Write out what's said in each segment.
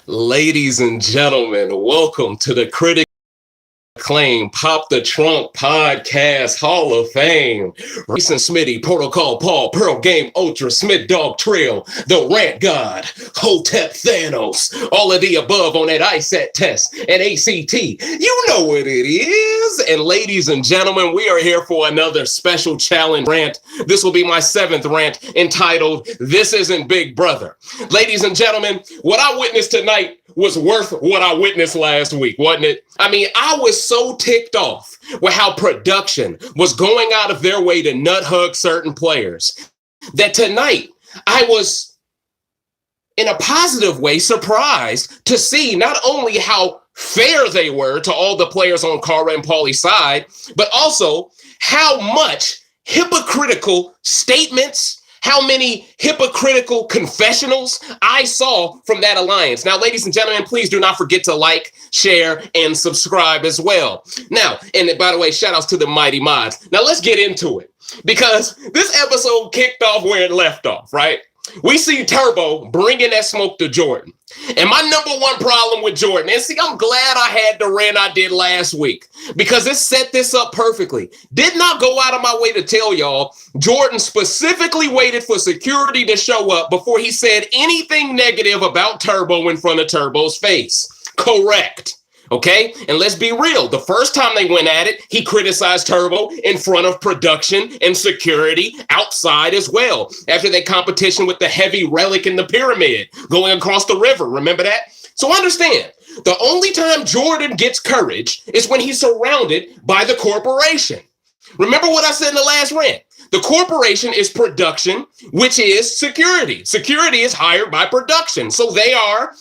Ladies and gentlemen, welcome to the critically acclaimed Pop the Trunk Podcast Hall of Fame. Recent Smitty, Protocol Paul, Pearl Game Ultra, Smith Dog Trail, the Rant God, Hotep Thanos, all of the above on that ISAT test and ACT. You know what it is. And ladies and gentlemen, we are here for another special challenge rant. This will be my 7th rant entitled, This Isn't Big Brother. Ladies and gentlemen, what I witnessed tonight was worth what I witnessed last week, wasn't it? I mean, I was so ticked off with how production was going out of their way to nut hug certain players that tonight I was, in a positive way, surprised to see not only how fair they were to all the players on Cara and Paulie's side, but also how much hypocritical statements, how many hypocritical confessionals I saw from that alliance. Now, ladies and gentlemen, please do not forget to like, share, and subscribe as well. Now, and by the way, shout outs to the mighty mods. Now, let's get into it because this episode kicked off where it left off, right? We see Turbo bringing that smoke to Jordan. And my number one problem with Jordan, and see, I'm glad I had the rant I did last week because it set this up perfectly. Did not go out of my way to tell y'all, Jordan specifically waited for security to show up before he said anything negative about Turbo in front of Turbo's face. Correct. Okay, and let's be real. The first time they went at it, he criticized Turbo in front of production and security outside as well. After that competition with the heavy relic in the pyramid going across the river. Remember that? So understand, the only time Jordan gets courage is when he's surrounded by the corporation. Remember what I said in the last rant? The corporation is production, which is security. Security is hired by production. So they are,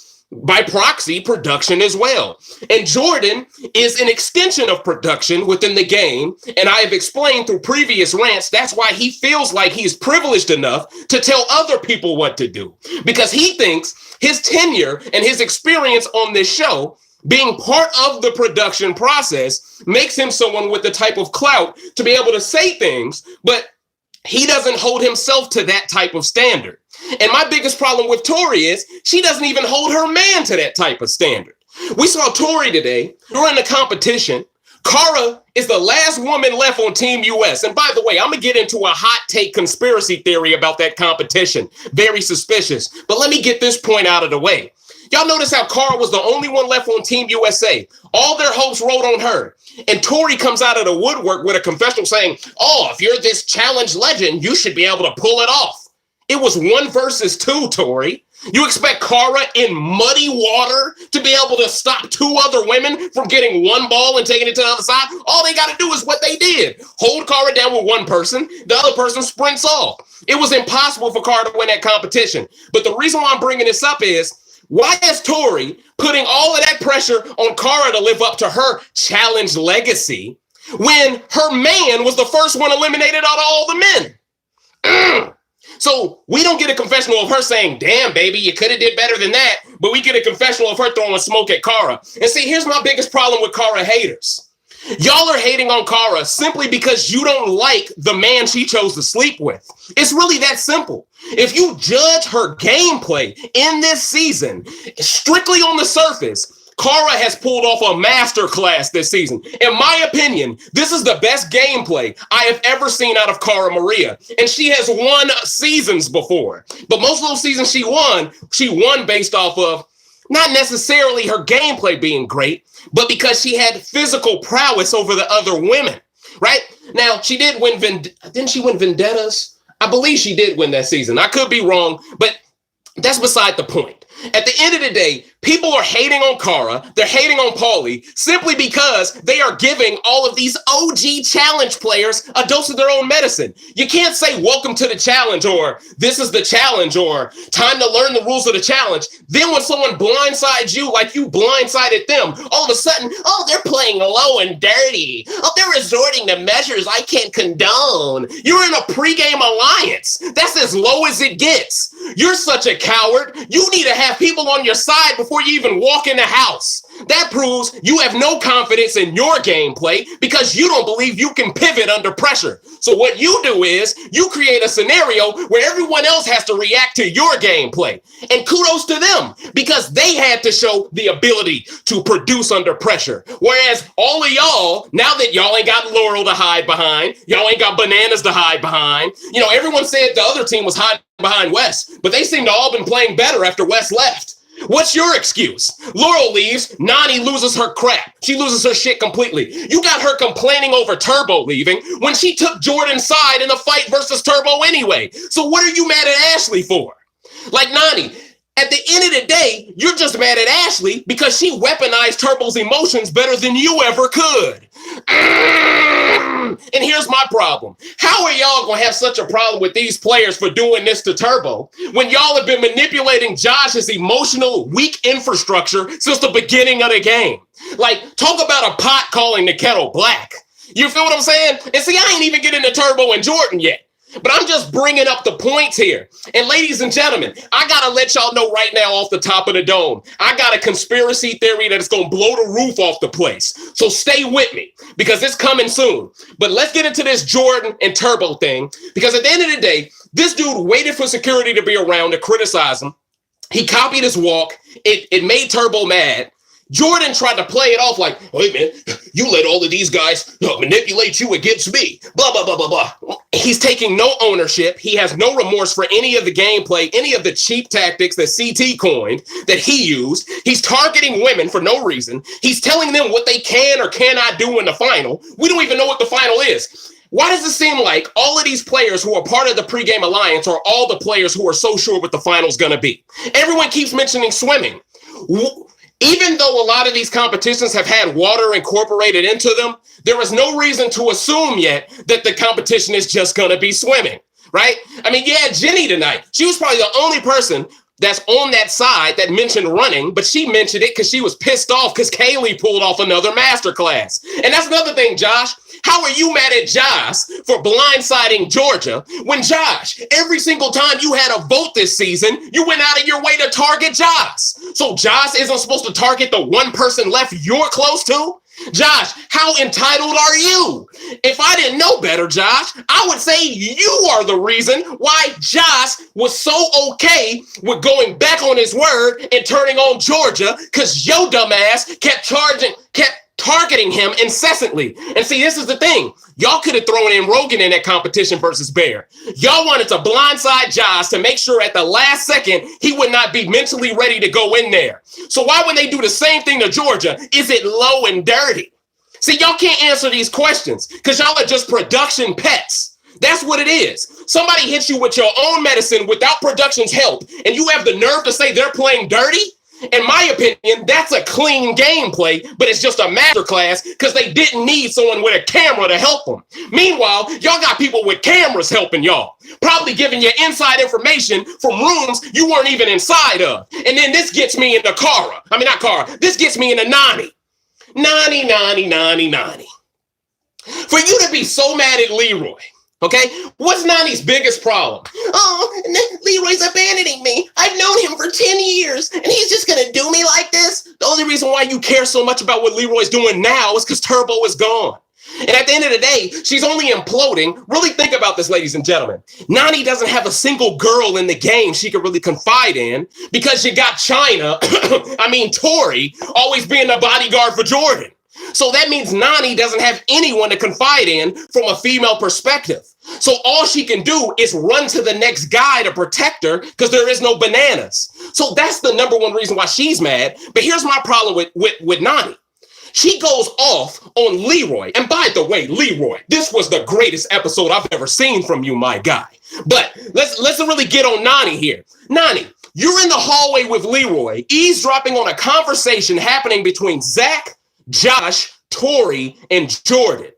by proxy, production as well. And Jordan is an extension of production within the game. And I have explained through previous rants, that's why he feels like he's privileged enough to tell other people what to do. Because he thinks his tenure and his experience on this show, being part of the production process, makes him someone with the type of clout to be able to say things, but he doesn't hold himself to that type of standard. And my biggest problem with Tori is she doesn't even hold her man to that type of standard. We saw Tori today during the competition. Cara is the last woman left on Team US. And by the way, I'm going to get into a hot take conspiracy theory about that competition. Very suspicious. But let me get this point out of the way. Y'all notice how Cara was the only one left on Team USA. All their hopes rode on her. And Tori comes out of the woodwork with a confessional saying, oh, if you're this challenge legend, you should be able to pull it off. It was 1 versus 2, Tori. You expect Cara in muddy water to be able to stop 2 other women from getting 1 ball and taking it to the other side? All they got to do is what they did. Hold Cara down with 1 person. The other person sprints off. It was impossible for Cara to win that competition. But the reason why I'm bringing this up is, why is Tori putting all of that pressure on Cara to live up to her challenge legacy when her man was the first one eliminated out of all the men? So we don't get a confessional of her saying, damn, baby, you could have did better than that. But we get a confessional of her throwing smoke at Cara. And see, here's my biggest problem with Cara haters. Y'all are hating on Cara simply because you don't like the man she chose to sleep with. It's really that simple. If you judge her gameplay in this season, strictly on the surface, Cara has pulled off a masterclass this season. In my opinion, this is the best gameplay I have ever seen out of Cara Maria. And she has won seasons before. But most of those seasons she won based off of not necessarily her gameplay being great, but because she had physical prowess over the other women, right? Now, she did win, didn't she win Vendettas? I believe she did win that season. I could be wrong, but that's beside the point. At the end of the day, people are hating on Cara, they're hating on Paulie, simply because they are giving all of these OG challenge players a dose of their own medicine. You can't say, welcome to the challenge, or this is the challenge, or time to learn the rules of the challenge. Then when someone blindsides you like you blindsided them, all of a sudden, oh, they're playing low and dirty. Oh, they're resorting to measures I can't condone. You're in a pregame alliance. That's as low as it gets. You're such a coward. You need to have have people on your side before you even walk in the house. That proves you have no confidence in your gameplay because you don't believe you can pivot under pressure. So what you do is you create a scenario where everyone else has to react to your gameplay. And kudos to them because they had to show the ability to produce under pressure. Whereas all of y'all, now that y'all ain't got Laurel to hide behind, y'all ain't got bananas to hide behind. You know, everyone said the other team was hiding behind Wes, but they seem to all been playing better after Wes left. What's your excuse? Laurel leaves, Nani loses her crap. She loses her shit completely. You got her complaining over Turbo leaving when she took Jordan's side in the fight versus Turbo anyway. So what are you mad at Ashley for? Like Nani, at the end of the day, you're just mad at Ashley because she weaponized Turbo's emotions better than you ever could. And here's my problem. How are y'all going to have such a problem with these players for doing this to Turbo when y'all have been manipulating Josh's emotional, weak infrastructure since the beginning of the game? Like, talk about a pot calling the kettle black. You feel what I'm saying? And see, I ain't even getting to Turbo and Jordan yet. But I'm just bringing up the points here. And ladies and gentlemen, I got to let y'all know right now off the top of the dome, I got a conspiracy theory that is going to blow the roof off the place. So stay with me because it's coming soon. But let's get into this Jordan and Turbo thing, because at the end of the day, this dude waited for security to be around to criticize him. He copied his walk. It made Turbo mad. Jordan tried to play it off like, hey man, you let all of these guys manipulate you against me, blah, blah, blah, blah, blah. He's taking no ownership. He has no remorse for any of the gameplay, any of the cheap tactics that CT coined, that he used. He's targeting women for no reason. He's telling them what they can or cannot do in the final. We don't even know what the final is. Why does it seem like all of these players who are part of the pregame alliance are all the players who are so sure what the final's going to be? Everyone keeps mentioning swimming. Even though a lot of these competitions have had water incorporated into them, there is no reason to assume yet that the competition is just going to be swimming, right? I mean, yeah, Jenny tonight, she was probably the only person that's on that side that mentioned running, but she mentioned it because she was pissed off because Kaylee pulled off another masterclass. And that's another thing, Josh. How are you mad at Josh for blindsiding Georgia when, Josh, every single time you had a vote this season, you went out of your way to target Josh? So Josh isn't supposed to target the one person left you're close to? Josh, how entitled are you? If I didn't know better, Josh, I would say you are the reason why Josh was so okay with going back on his word and turning on Georgia, because your dumb ass kept targeting him incessantly. And see, this is the thing. Y'all could have thrown in Rogan in that competition versus Bear. Y'all wanted to blindside Josh to make sure at the last second he would not be mentally ready to go in there. So why would they do the same thing to Georgia? Is it low and dirty? See, y'all can't answer these questions because y'all are just production pets. That's what it is. Somebody hits you with your own medicine without production's help, and you have the nerve to say they're playing dirty? In my opinion, that's a clean gameplay, but it's just a masterclass because they didn't need someone with a camera to help them. Meanwhile, y'all got people with cameras helping y'all, probably giving you inside information from rooms you weren't even inside of. And then this gets me into Cara. I mean, not Cara. This gets me into Nani. Nani. For you to be so mad at Leroy, okay? What's Nani's biggest problem? Oh, Leroy's abandoning me. I've known him for 10 years, and he's just going to do me like this? The only reason why you care so much about what Leroy's doing now is because Turbo is gone. And at the end of the day, she's only imploding. Really think about this, ladies and gentlemen. Nani doesn't have a single girl in the game she could really confide in because you got Tori, always being the bodyguard for Jordan. So that means Nani doesn't have anyone to confide in from a female perspective. So all she can do is run to the next guy to protect her because there is no bananas. So that's the number one reason why she's mad. But here's my problem with Nani. She goes off on Leroy. And by the way, Leroy, this was the greatest episode I've ever seen from you, my guy. But let's really get on Nani here. Nani, you're in the hallway with Leroy, eavesdropping on a conversation happening between Zach, Josh, Tori, and Jordan.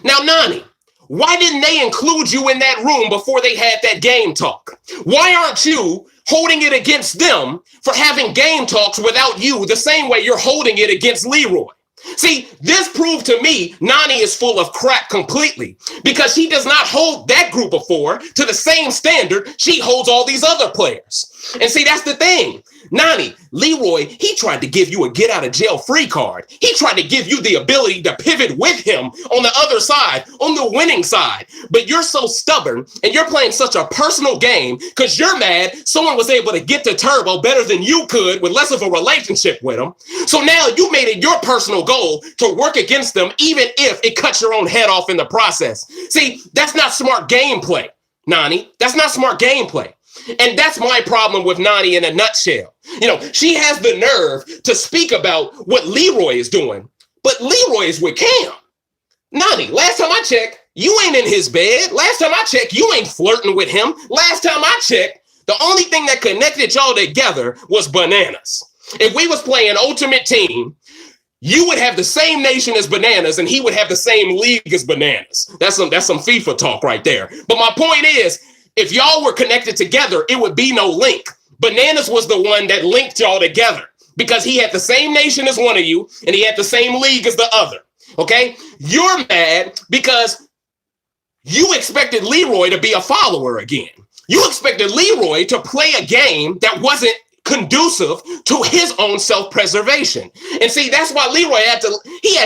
Now, Nani, why didn't they include you in that room before they had that game talk? Why aren't you holding it against them for having game talks without you the same way you're holding it against Leroy? See, this proved to me Nani is full of crap completely because she does not hold that group of four to the same standard she holds all these other players. And see, that's the thing. Nani, Leroy, he tried to give you a get out of jail free card. He tried to give you the ability to pivot with him on the other side, on the winning side. But you're so stubborn and you're playing such a personal game because you're mad someone was able to get to Turbo better than you could with less of a relationship with him. So now you made it your personal goal to work against them, even if it cuts your own head off in the process. See, that's not smart gameplay, Nani. That's not smart gameplay. And that's my problem with Nani in a nutshell. She has the nerve to speak about what Leroy is doing, but Leroy is with Cam. Nani, last time I checked, you ain't in his bed. Last time I checked, you ain't flirting with him. Last time I checked, the only thing that connected y'all together was bananas. If we was playing Ultimate Team, you would have the same nation as bananas and he would have the same league as bananas. That's some FIFA talk right there. But my point is, if y'all were connected together, it would be no link. Bananas was the one that linked y'all together because he had the same nation as one of you and he had the same league as the other. Okay? You're mad because you expected Leroy to be a follower again. You expected Leroy to play a game that wasn't conducive to his own self-preservation. And see, that's why Leroy had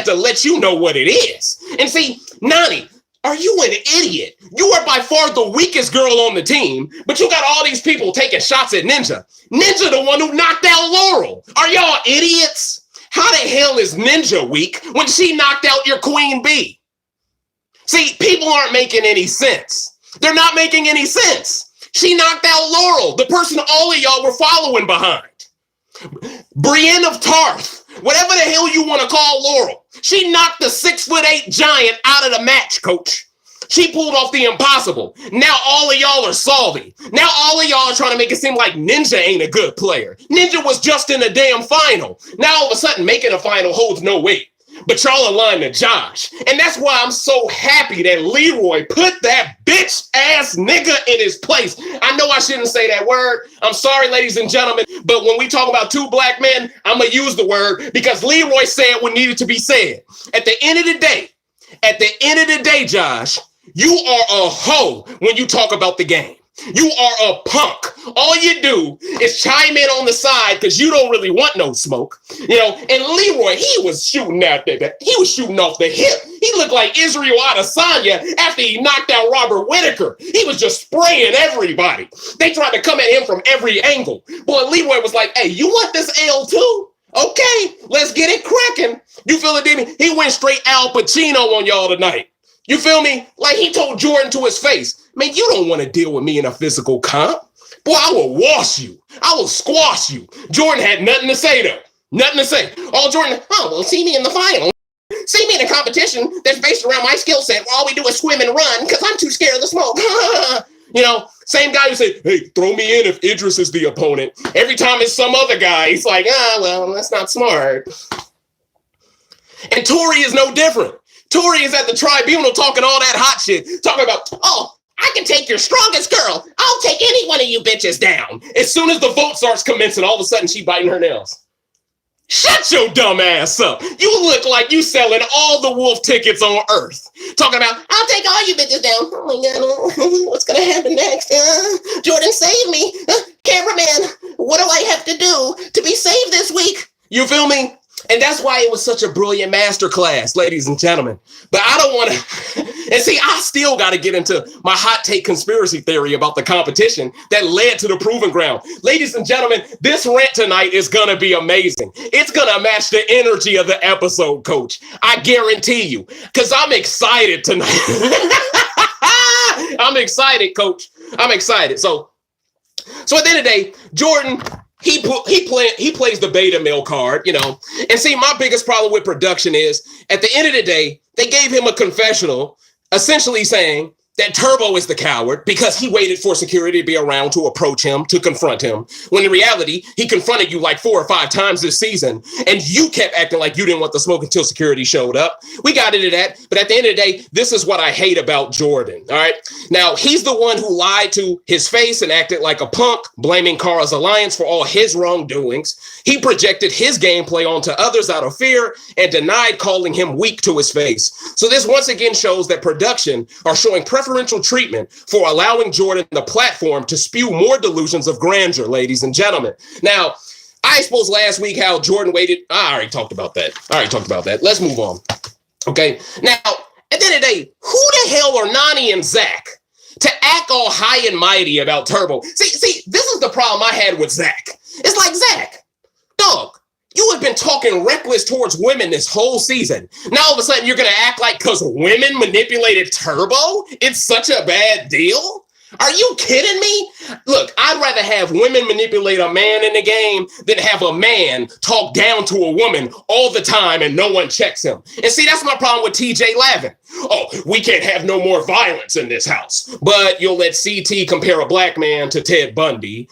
to let you know what it is. And see, Nani, are you an idiot? You are by far the weakest girl on the team, but you got all these people taking shots at Ninja. Ninja, the one who knocked out Laurel. Are y'all idiots? How the hell is Ninja weak when she knocked out your queen bee? See, people aren't making any sense. They're not making any sense. She knocked out Laurel, the person all of y'all were following behind. Brienne of Tarth, whatever the hell you want to call Laurel. She knocked the 6'8" giant out of the match, coach. She pulled off the impossible. Now all of y'all are salty. Now all of y'all are trying to make it seem like Ninja ain't a good player. Ninja was just in a damn final. Now all of a sudden making a final holds no weight. But y'all aligned to Josh. And that's why I'm so happy that Leroy put that bitch ass nigga in his place. I know I shouldn't say that word. I'm sorry, ladies and gentlemen. But when we talk about two black men, I'm going to use the word because Leroy said what needed to be said. At the end of the day, Josh, you are a hoe when you talk about the game. You are a punk. All you do is chime in on the side because you don't really want no smoke. And Leroy, he was shooting out there. He was shooting off the hip. He looked like Israel Adesanya after he knocked out Robert Whittaker. He was just spraying everybody. They tried to come at him from every angle. Boy, Leroy was like, hey, you want this L too? Okay, let's get it cracking. You feel it, Demi? He went straight Al Pacino on y'all tonight. You feel me? Like he told Jordan to his face, man, you don't want to deal with me in a physical comp. Boy, I will wash you. I will squash you. Jordan had nothing to say though. Nothing to say. All Jordan, well, see me in the final. See me in a competition that's based around my skill set. All we do is swim and run because I'm too scared of the smoke. Same guy who said, hey, throw me in if Idris is the opponent. Every time it's some other guy, he's like, well, that's not smart. And Tori is no different. Tori is at the tribunal talking all that hot shit, talking about, I can take your strongest girl. I'll take any one of you bitches down. As soon as the vote starts commencing, all of a sudden she biting her nails. Shut your dumb ass up. You look like you selling all the wolf tickets on earth. Talking about, I'll take all you bitches down. Oh my God, what's going to happen next? Jordan, save me. Cameraman, what do I have to do to be saved this week? You feel me? And that's why it was such a brilliant masterclass, ladies and gentlemen. But I don't want to, and see, I still got to get into my hot take conspiracy theory about the competition that led to the proving ground. Ladies and gentlemen, this rant tonight is going to be amazing. It's going to match the energy of the episode, coach. I guarantee you, because I'm excited tonight. I'm excited, coach. I'm excited. So at the end of the day, Jordan, he plays the beta male card, And see, my biggest problem with production is, at the end of the day, they gave him a confessional, essentially saying that Turbo is the coward because he waited for security to be around to approach him, to confront him. When in reality, he confronted you like 4 or 5 times this season, and you kept acting like you didn't want the smoke until security showed up. We got into that, but at the end of the day, this is what I hate about Jordan, all right? Now, he's the one who lied to his face and acted like a punk, blaming Cara's alliance for all his wrongdoings. He projected his gameplay onto others out of fear and denied calling him weak to his face. So this once again shows that production are showing preference preferential treatment for allowing Jordan the platform to spew more delusions of grandeur, ladies and gentlemen. Now, I exposed last week how Jordan waited. I already talked about that. Let's move on. Okay. Now, at the end of the day, who the hell are Nani and Zach to act all high and mighty about Turbo? See, this is the problem I had with Zach. It's like, Zach, dog, you have been talking reckless towards women this whole season. Now all of a sudden you're going to act like because women manipulated Turbo, it's such a bad deal? Are you kidding me? Look, I'd rather have women manipulate a man in the game than have a man talk down to a woman all the time and no one checks him. And see, that's my problem with TJ Lavin. Oh, we can't have no more violence in this house. But you'll let CT compare a black man to Ted Bundy.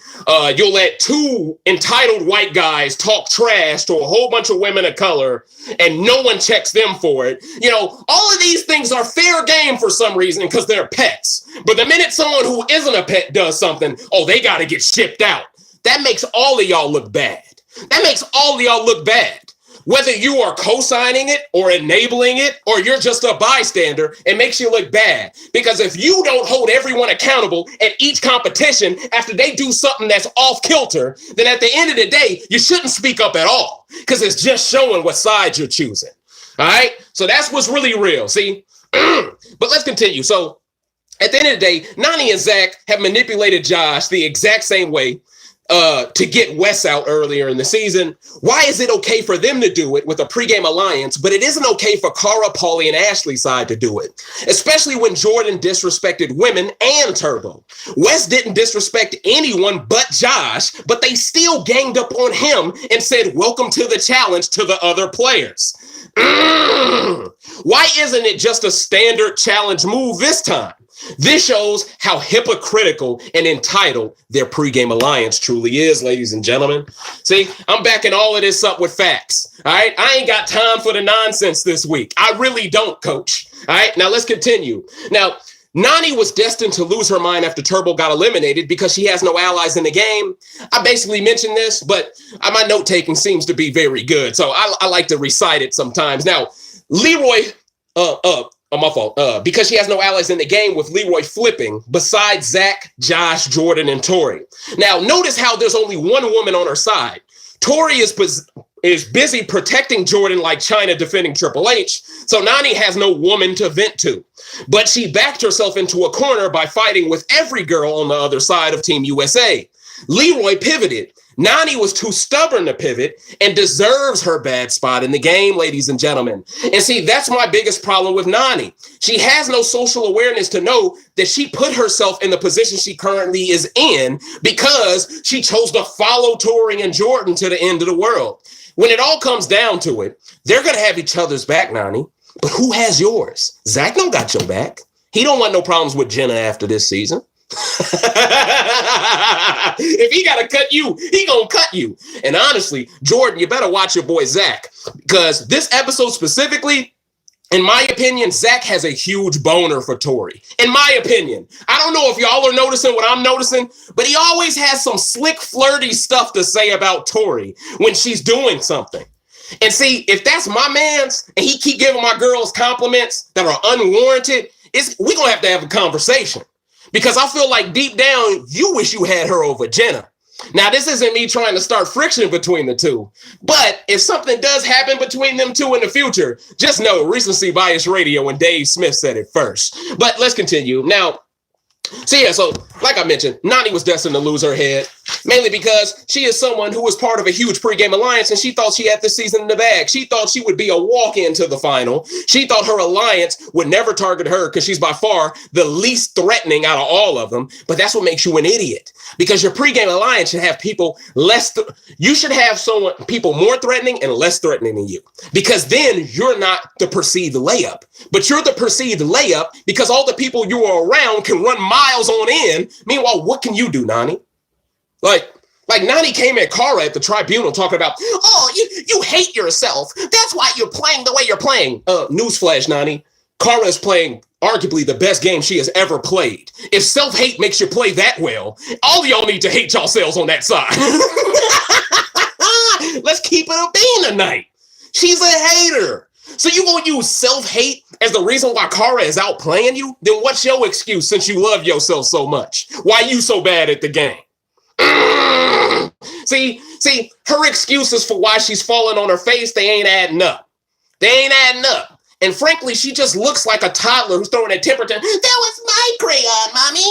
You'll let two entitled white guys talk trash to a whole bunch of women of color and no one checks them for it. You know, all of these things are fair game for some reason because they're pets. But the minute someone who isn't a pet does something, oh, they got to get shipped out. That makes all of y'all look bad. Whether you are co-signing it or enabling it or you're just a bystander, it makes you look bad. Because if you don't hold everyone accountable at each competition after they do something that's off kilter, then at the end of the day, you shouldn't speak up at all because it's just showing what side you're choosing. All right? So that's what's really real. See? But let's continue. So at the end of the day, Nani and Zach have manipulated Josh the exact same way to get Wes out earlier in the season. Why is it okay for them to do it with a pregame alliance, but it isn't okay for Cara, Paulie, and Ashley's side to do it? Especially when Jordan disrespected women and Turbo. Wes didn't disrespect anyone but Josh, but they still ganged up on him and said, welcome to the challenge to the other players. Why isn't it just a standard challenge move this time? This shows how hypocritical and entitled their pregame alliance truly is, ladies and gentlemen. See, I'm backing all of this up with facts. All right. I ain't got time for the nonsense this week. I really don't, coach. All right. Now let's continue. Now, Nani was destined to lose her mind after Turbo got eliminated because she has no allies in the game. I basically mentioned this, but my note taking seems to be very good. So I like to recite it sometimes. Now, Leroy, my fault. Because she has no allies in the game with Leroy flipping besides Zach, Josh, Jordan, and Tori. Now, notice how there's only one woman on her side. Tori is busy protecting Jordan like China defending Triple H. So Nani has no woman to vent to. But she backed herself into a corner by fighting with every girl on the other side of Team USA. Leroy pivoted. Nani was too stubborn to pivot and deserves her bad spot in the game, ladies and gentlemen. And see, that's my biggest problem with Nani. She has no social awareness to know that she put herself in the position she currently is in because she chose to follow Tori and Jordan to the end of the world. When it all comes down to it, they're going to have each other's back, Nani. But who has yours? Zach don't got your back. He don't want no problems with Jenna after this season. If he gotta cut you, he gonna cut you. And honestly, Jordan, you better watch your boy Zach, because this episode specifically, in my opinion, Zach has a huge boner for Tori. In my opinion, I don't know if y'all are noticing what I'm noticing, but he always has some slick, flirty stuff to say about Tori when she's doing something. And see, if that's my man's and he keep giving my girls compliments that are unwarranted, we're gonna have a conversation. Because I feel like deep down, you wish you had her over Jenna. Now, this isn't me trying to start friction between the two. But if something does happen between them two in the future, just know recency bias radio when Dave Smith said it first. But let's continue. Now, so like I mentioned, Nani was destined to lose her head, mainly because she is someone who was part of a huge pregame alliance and she thought she had this season in the bag. She thought she would be a walk-in to the final. She thought her alliance would never target her because she's by far the least threatening out of all of them. But that's what makes you an idiot, because your pregame alliance should have people you should have people more threatening and less threatening than you, because then you're not the perceived layup, but you're the perceived layup because all the people you are around can run miles on in. Meanwhile, what can you do, Nani? Like Nani came at Cara at the tribunal talking about, oh, you hate yourself. That's why you're playing the way you're playing. Newsflash, Nani. Cara is playing arguably the best game she has ever played. If self-hate makes you play that well, all y'all need to hate yourselves on that side. Let's keep it a bean tonight. She's a hater. So you gonna use self-hate as the reason why Cara is outplaying you? Then what's your excuse since you love yourself so much? Why you so bad at the game? See, her excuses for why she's falling on her face, they ain't adding up. They ain't adding up. And frankly, she just looks like a toddler who's throwing a temper tantrum. That was my crayon, mommy.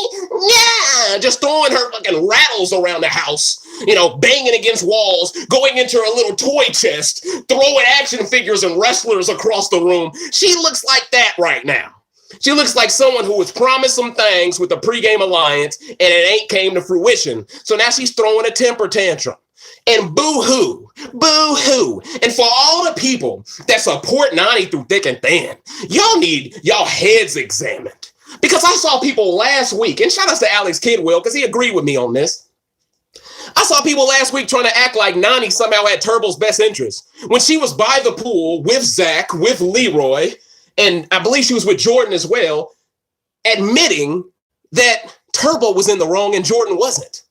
Yeah, just throwing her fucking rattles around the house, banging against walls, going into her little toy chest, throwing action figures and wrestlers across the room. She looks like that right now. She looks like someone who was promised some things with the pregame alliance and it ain't came to fruition. So now she's throwing a temper tantrum. And boo-hoo. And for all the people that support Nani through thick and thin, y'all need y'all heads examined. Because I saw people last week, and shout out to Alex Kidwell, because he agreed with me on this. I saw people last week trying to act like Nani somehow had Turbo's best interest when she was by the pool with Zach, with Leroy, and I believe she was with Jordan as well, admitting that Turbo was in the wrong and Jordan wasn't.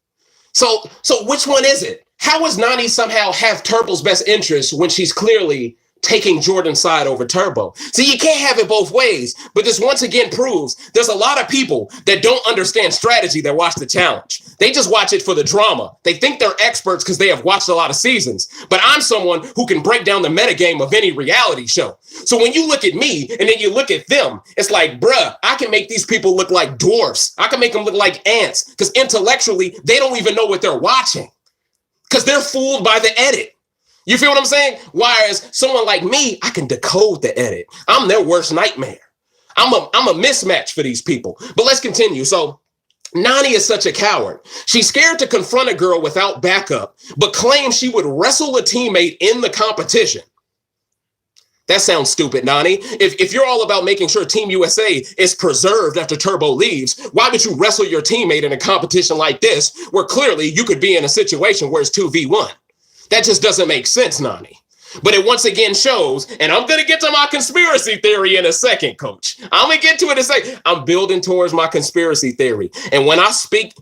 So which one is it? How does Nani somehow have Turbo's best interest when she's clearly taking Jordan's side over Turbo? See, you can't have it both ways, but this once again proves there's a lot of people that don't understand strategy that watch the challenge. They just watch it for the drama. They think they're experts because they have watched a lot of seasons, but I'm someone who can break down the metagame of any reality show. So when you look at me and then you look at them, it's like, bruh, I can make these people look like dwarfs. I can make them look like ants because intellectually, they don't even know what they're watching because they're fooled by the edit. You feel what I'm saying? Whereas someone like me, I can decode the edit. I'm their worst nightmare. I'm a mismatch for these people. But let's continue. So Nani is such a coward. She's scared to confront a girl without backup, but claims she would wrestle a teammate in the competition. That sounds stupid, Nani. If you're all about making sure Team USA is preserved after Turbo leaves, why would you wrestle your teammate in a competition like this, where clearly you could be in a situation where it's 2v1? That just doesn't make sense, Nani. But it once again shows, and I'm going to get to my conspiracy theory in a second, Coach. I'm going to get to it in a second. I'm building towards my conspiracy theory. And when I speak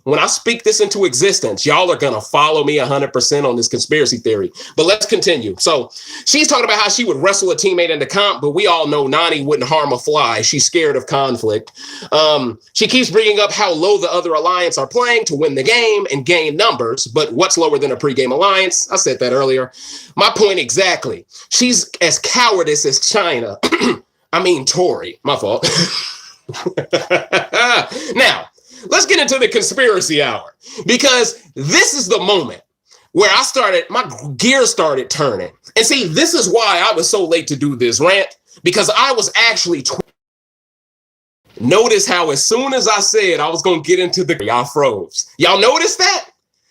this into existence, y'all are going to follow me 100% on this conspiracy theory. But let's continue. So she's talking about how she would wrestle a teammate in the comp, but we all know Nani wouldn't harm a fly. She's scared of conflict. She keeps bringing up how low the other alliance are playing to win the game and gain numbers. But what's lower than a pregame alliance? I said that earlier. My point exactly. She's as cowardice as China. Tori. My fault. Now, let's get into the conspiracy hour, because this is the moment where my gears started turning. And see, this is why I was so late to do this rant, because I was actually notice how as soon as I said I was going to get into y'all froze. Y'all notice that?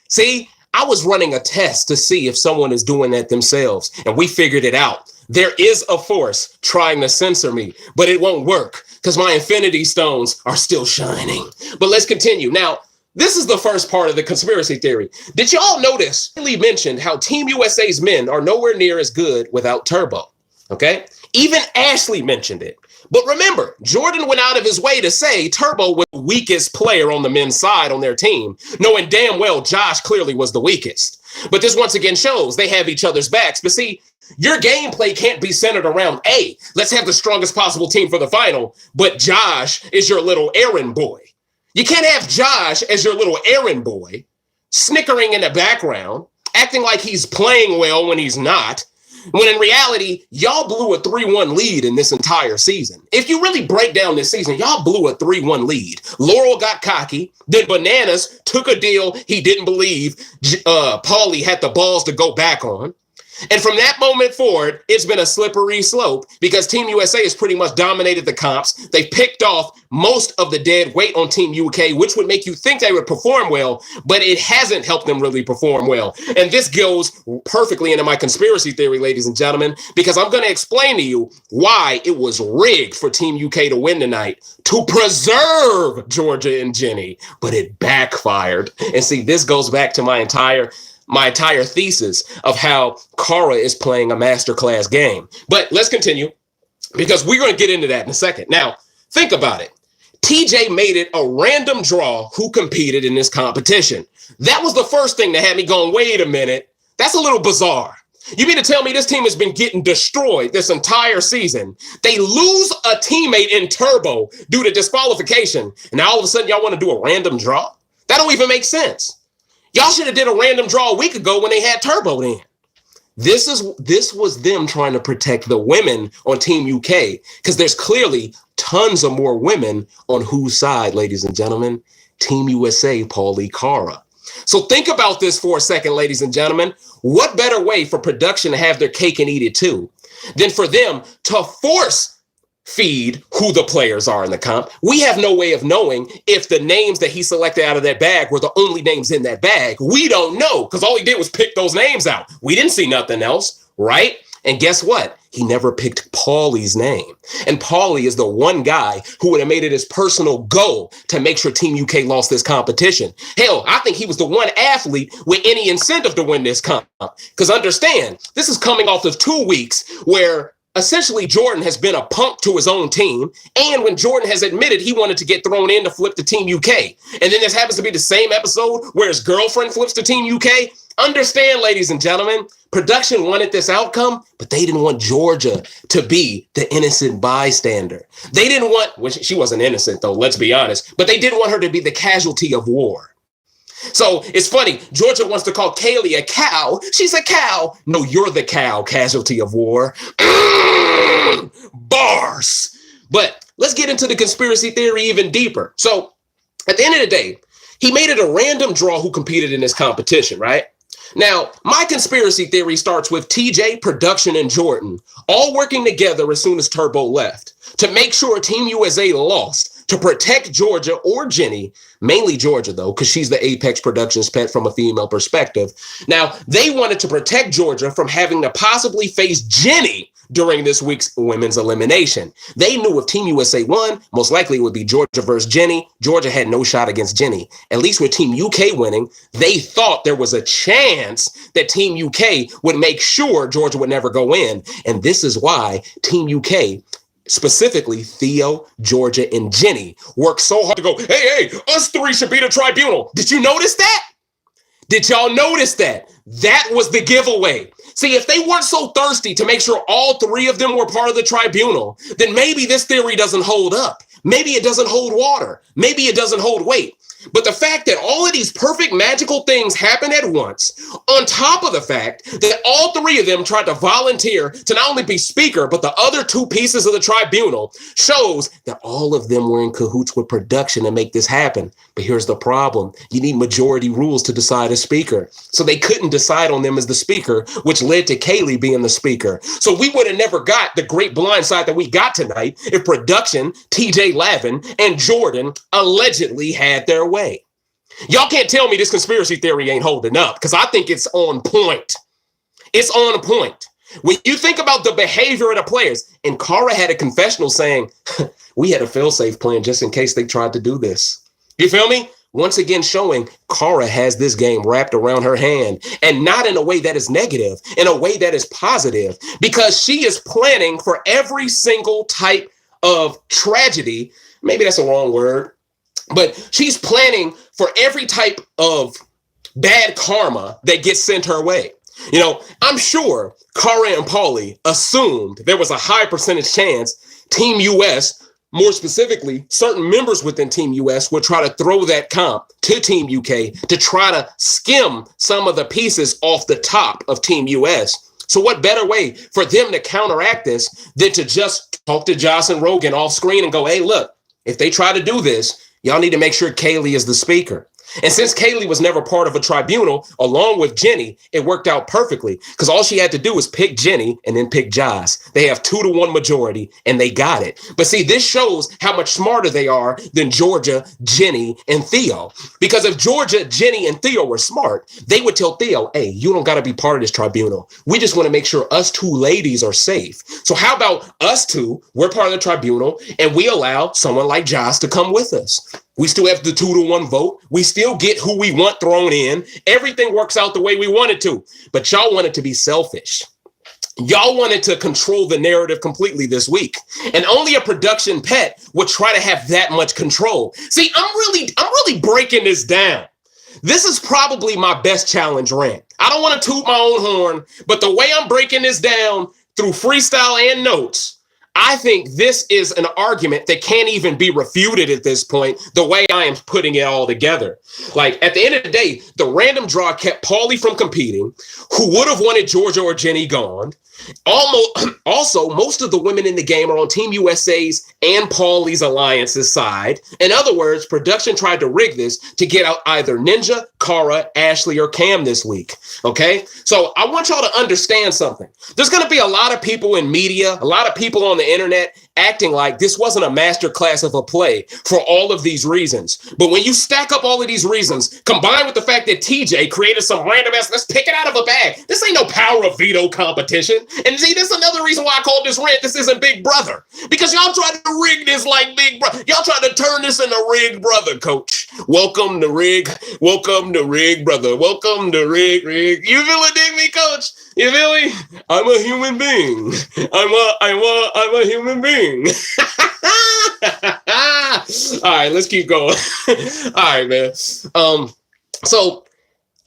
See, I was running a test to see if someone is doing that themselves, and we figured it out. There is a force trying to censor me, but it won't work because my infinity stones are still shining. But let's continue. Now, this is the first part of the conspiracy theory. Did y'all notice Lee mentioned how Team USA's men are nowhere near as good without Turbo? Okay? Even Ashley mentioned it. But remember, Jordan went out of his way to say Turbo was the weakest player on the men's side on their team, knowing damn well Josh clearly was the weakest. But this once again shows they have each other's backs. But see, your gameplay can't be centered around, hey, let's have the strongest possible team for the final, but Josh is your little errand boy. You can't have Josh as your little errand boy, snickering in the background, acting like he's playing well when he's not, when in reality, y'all blew a 3-1 lead in this entire season. If you really break down this season, y'all blew a 3-1 lead. Laurel got cocky. Then Bananas took a deal he didn't believe Paulie had the balls to go back on. And from that moment forward, it's been a slippery slope because Team USA has pretty much dominated the comps. They picked off most of the dead weight on Team UK, which would make you think they would perform well, but it hasn't helped them really perform well. And this goes perfectly into my conspiracy theory, ladies and gentlemen, because I'm going to explain to you why it was rigged for Team UK to win tonight to preserve Georgia and Jenny, but it backfired. And see, this goes back to my entire thesis of how Cara is playing a masterclass game. But let's continue, because we're going to get into that in a second. Now, think about it. TJ made it a random draw who competed in this competition. That was the first thing that had me going, wait a minute, that's a little bizarre. You mean to tell me this team has been getting destroyed this entire season? They lose a teammate in Turbo due to disqualification, and now all of a sudden y'all want to do a random draw? That don't even make sense. Y'all should have did a random draw a week ago when they had Turbo then. This was them trying to protect the women on Team UK, because there's clearly tons of more women on whose side, ladies and gentlemen? Team USA, Paulie Cara. So think about this for a second, ladies and gentlemen. What better way for production to have their cake and eat it too than for them to force feed who the players are in the comp? We have no way of knowing if the names that he selected out of that bag were the only names in that bag. We don't know, because all he did was pick those names out. We didn't see nothing else, right? And guess what? He never picked Paulie's name. And Paulie is the one guy who would have made it his personal goal to make sure Team UK lost this competition. Hell, I think he was the one athlete with any incentive to win this comp. Because understand, this is coming off of 2 weeks where essentially Jordan has been a punk to his own team. And when Jordan has admitted he wanted to get thrown in to flip to Team UK. And then this happens to be the same episode where his girlfriend flips to Team UK. Understand, ladies and gentlemen, production wanted this outcome, but they didn't want Georgia to be the innocent bystander. They didn't want, well, she wasn't innocent though, let's be honest, but they didn't want her to be the casualty of war. So it's funny, Georgia wants to call Kaylee a cow. She's a cow. No, you're the cow, casualty of war. Bars. But let's get into the conspiracy theory even deeper. So at the end of the day, he made it a random draw who competed in this competition, right? Now, my conspiracy theory starts with TJ, production, and Jordan all working together as soon as Turbo left to make sure Team USA lost to protect Georgia or Jenny, mainly Georgia, though, because she's the Apex Productions pet from a female perspective. Now, they wanted to protect Georgia from having to possibly face Jenny during this week's women's elimination. They knew if Team USA won, most likely it would be Georgia versus Jenny. Georgia had no shot against Jenny. At least with Team UK winning, they thought there was a chance that Team UK would make sure Georgia would never go in. And this is why Team UK, specifically Theo, Georgia, and Jenny, worked so hard to go, hey, us three should be the tribunal. Did you notice that? Did y'all notice that? That was the giveaway. See, if they weren't so thirsty to make sure all three of them were part of the tribunal, then maybe this theory doesn't hold up. Maybe it doesn't hold water. Maybe it doesn't hold weight. But the fact that all of these perfect magical things happen at once, on top of the fact that all three of them tried to volunteer to not only be speaker, but the other two pieces of the tribunal, shows that all of them were in cahoots with production to make this happen. But here's the problem. You need majority rules to decide a speaker. So they couldn't decide on them as the speaker, which led to Kaylee being the speaker. So we would have never got the great blindside that we got tonight if production, TJ Lavin, and Jordan allegedly had their way. Y'all can't tell me this conspiracy theory ain't holding up, because I think it's on point. It's on point. When you think about the behavior of the players, and Cara had a confessional saying, we had a fail-safe plan just in case they tried to do this. You feel me? Once again showing Cara has this game wrapped around her hand, and not in a way that is negative, in a way that is positive, because she is planning for every single type of tragedy. Maybe that's a wrong word, but she's planning for every type of bad karma that gets sent her way. You know, I'm sure Cara and Paulie assumed there was a high percentage chance Team US, more specifically, certain members within Team US, would try to throw that comp to Team UK to try to skim some of the pieces off the top of Team US. So what better way for them to counteract this than to just talk to Joss and Rogan off screen and go, hey, look, if they try to do this, y'all need to make sure Kaylee is the speaker. And since Kaylee was never part of a tribunal, along with Jenny, it worked out perfectly, because all she had to do was pick Jenny and then pick Joss. They have 2-1 majority, and they got it. But see, this shows how much smarter they are than Georgia, Jenny, and Theo. Because if Georgia, Jenny, and Theo were smart, they would tell Theo, hey, you don't got to be part of this tribunal. We just want to make sure us two ladies are safe. So how about us two, we're part of the tribunal, and we allow someone like Joss to come with us. We still have the 2-1 vote. We still get who we want thrown in. Everything works out the way we want it to. But y'all wanted to be selfish. Y'all wanted to control the narrative completely this week. And only a production pet would try to have that much control. See, I'm really breaking this down. This is probably my best challenge rant. I don't want to toot my own horn, but the way I'm breaking this down through freestyle and notes, I think this is an argument that can't even be refuted at this point, the way I am putting it all together. Like, at the end of the day, the random draw kept Paulie from competing, who would have wanted Georgia or Jenny gone. Also, most of the women in the game are on Team USA's and Paulie's alliance's side. In other words, production tried to rig this to get out either Ninja, Cara, Ashley, or Cam this week. Okay? So I want y'all to understand something. There's going to be a lot of people in media, a lot of people on the internet acting like this wasn't a masterclass of a play for all of these reasons. But when you stack up all of these reasons, combined with the fact that TJ created some random ass, let's pick it out of a bag. This ain't no power of veto competition. And see, this is another reason why I call this rant. This isn't Big Brother. Because y'all tried to rig this like Big Brother. Y'all tried to turn this into Rig Brother, coach. Welcome to Rig. Welcome to Rig Brother. Welcome to Rig. You feel it, dig me, coach? You feel me? I'm a human being. I'm a human being. All right, let's keep going. All right, man.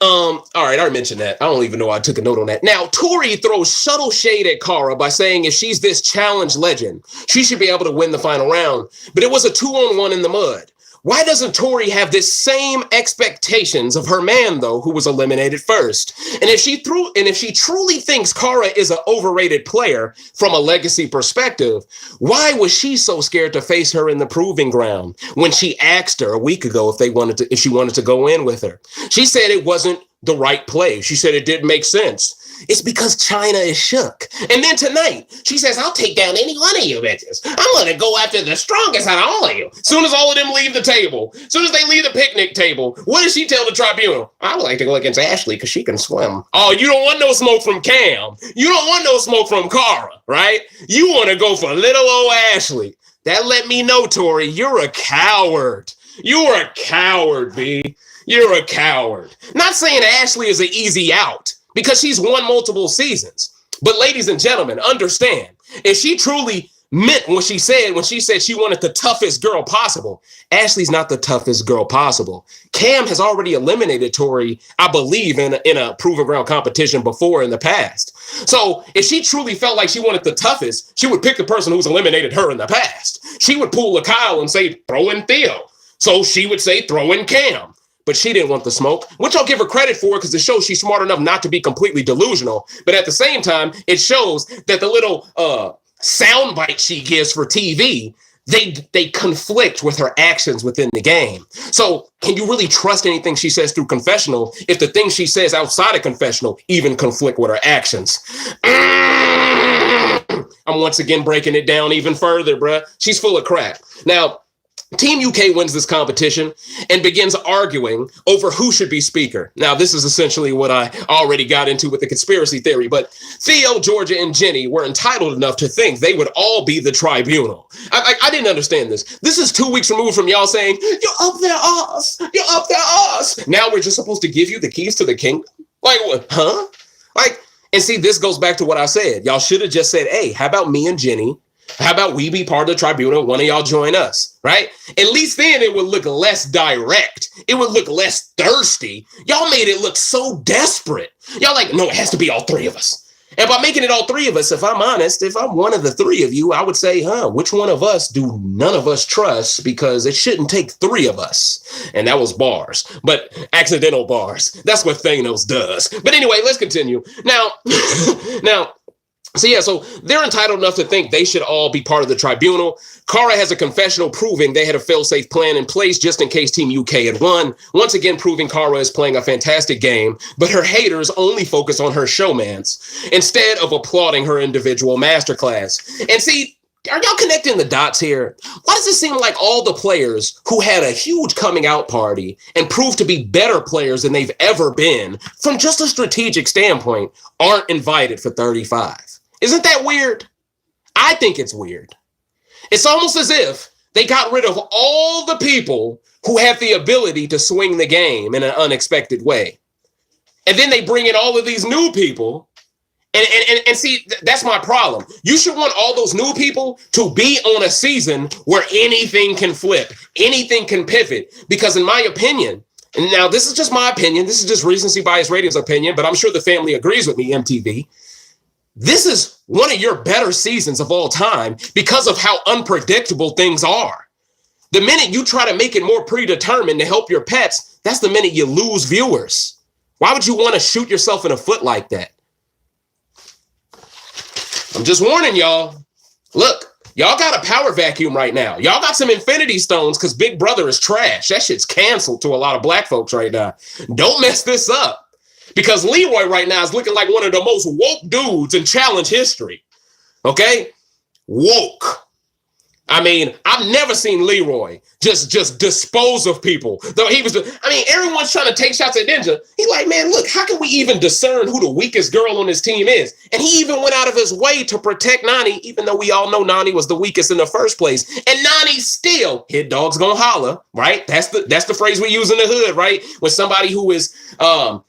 All right, I already mentioned that. I don't even know why I took a note on that. Now, Tori throws subtle shade at Cara by saying if she's this challenge legend, she should be able to win the final round. But it was a 2-on-1 in the mud. Why doesn't Tori have this same expectations of her man, though, who was eliminated first? And if she truly thinks Cara is an overrated player from a legacy perspective, why was she so scared to face her in the proving ground when she asked her a week ago if she wanted to go in with her? She said it wasn't the right play. She said it didn't make sense. It's because China is shook. And then tonight, she says, I'll take down any one of you bitches. I'm going to go after the strongest out of all of you. Soon as all of them leave the table, soon as they leave the picnic table, what does she tell the tribunal? I would like to go against Ashley because she can swim. Oh, you don't want no smoke from Cam. You don't want no smoke from Cara, right? You want to go for little old Ashley. That let me know, Tori, you're a coward. You're a coward, B. You're a coward. Not saying Ashley is an easy out, because she's won multiple seasons. But ladies and gentlemen, understand, if she truly meant what she said when she said she wanted the toughest girl possible, Ashley's not the toughest girl possible. Cam has already eliminated Tori, I believe, in a proving ground competition before in the past. So if she truly felt like she wanted the toughest, she would pick the person who's eliminated her in the past. She would pull a Kyle and say, throw in Theo. So she would say, throw in Cam. But she didn't want the smoke, which I'll give her credit for because it shows she's smart enough not to be completely delusional. But at the same time, it shows that the little soundbite she gives for TV, they conflict with her actions within the game. So can you really trust anything she says through confessional if the things she says outside of confessional even conflict with her actions? I'm once again breaking it down even further, bruh. She's full of crap. Now, Team UK wins this competition and begins arguing over who should be speaker. Now, this is essentially what I already got into with the conspiracy theory, but Theo, Georgia, and Jenny were entitled enough to think they would all be the tribunal. I didn't understand this. This is 2 weeks removed from y'all saying, you're up there, us. You're up there, us. Now we're just supposed to give you the keys to the kingdom? Like what? Huh? Like, and see, this goes back to what I said. Y'all should have just said, hey, how about me and Jenny? How about we be part of the tribunal? One of y'all join us, right? At least then it would look less direct. It would look less thirsty. Y'all made it look so desperate. Y'all like, no, it has to be all three of us. And by making it all three of us, if I'm honest, if I'm one of the three of you, I would say, which one of us do none of us trust? Because it shouldn't take three of us. And that was bars, but accidental bars. That's what Thanos does. But anyway, let's continue. Now, so they're entitled enough to think they should all be part of the tribunal. Cara has a confessional proving they had a fail-safe plan in place just in case Team UK had won. Once again, proving Cara is playing a fantastic game, but her haters only focus on her showmance instead of applauding her individual masterclass. And see, are y'all connecting the dots here? Why does it seem like all the players who had a huge coming out party and proved to be better players than they've ever been from just a strategic standpoint aren't invited for 35? Isn't that weird? I think it's weird. It's almost as if they got rid of all the people who have the ability to swing the game in an unexpected way. And then they bring in all of these new people. And see, that's my problem. You should want all those new people to be on a season where anything can flip, anything can pivot. Because in my opinion, And now this is just my opinion. This is just recency bias ratings opinion, but I'm sure the family agrees with me, MTV. This is one of your better seasons of all time because of how unpredictable things are. The minute you try to make it more predetermined to help your pets, that's the minute you lose viewers. Why would you want to shoot yourself in the foot like that? I'm just warning y'all. Look, y'all got a power vacuum right now. Y'all got some infinity stones because Big Brother is trash. That shit's canceled to a lot of black folks right now. Don't mess this up. Because Leroy right now is looking like one of the most woke dudes in challenge history. Okay? Woke. I mean, I've never seen Leroy just dispose of people. Though he was, everyone's trying to take shots at Ninja. He's like, man, look, how can we even discern who the weakest girl on this team is? And he even went out of his way to protect Nani, even though we all know Nani was the weakest in the first place. And Nani still, hit dogs gonna holler, right? That's the phrase we use in the hood, right? When somebody who is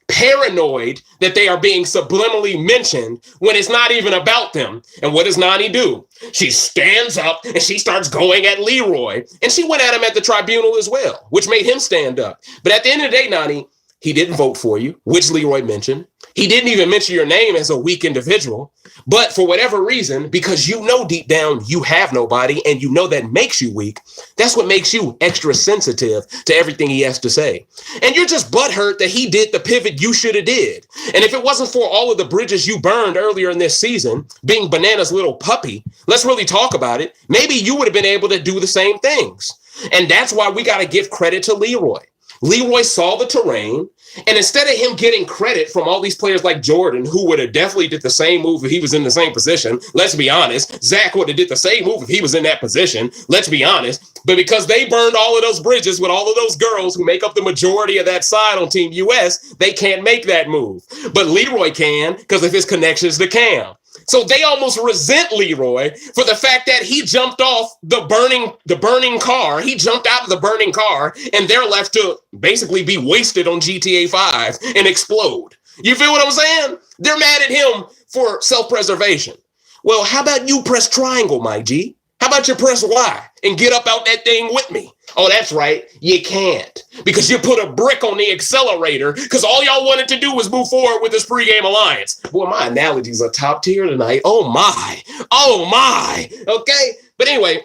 paranoid that they are being subliminally mentioned when it's not even about them. And what does Nani do? She stands up and she starts going at Leroy. And she went at him at the tribunal as well, which made him stand up. But at the end of the day, Nani, he didn't vote for you, which Leroy mentioned. He didn't even mention your name as a weak individual. But for whatever reason, because you know deep down you have nobody and you know that makes you weak, that's what makes you extra sensitive to everything he has to say. And you're just butthurt that he did the pivot you should have did. And if it wasn't for all of the bridges you burned earlier in this season, being Banana's little puppy, let's really talk about it. Maybe you would have been able to do the same things. And that's why we got to give credit to Leroy. Leroy saw the terrain, and instead of him getting credit from all these players like Jordan, who would have definitely did the same move if he was in the same position, let's be honest, Zach would have did the same move if he was in that position, let's be honest, but because they burned all of those bridges with all of those girls who make up the majority of that side on Team US, they can't make that move. But Leroy can because of his connections to Cam. So they almost resent Leroy for the fact that he jumped off the burning car. He jumped out of the burning car and they're left to basically be wasted on GTA 5 and explode. You feel what I'm saying? They're mad at him for self-preservation. Well, how about you press triangle, my G? How about you press Y and get up out that thing with me? Oh, that's right. You can't because you put a brick on the accelerator because all y'all wanted to do was move forward with this pregame alliance. Boy, my analogies are top tier tonight. Oh, my. Oh, my. Okay. But anyway,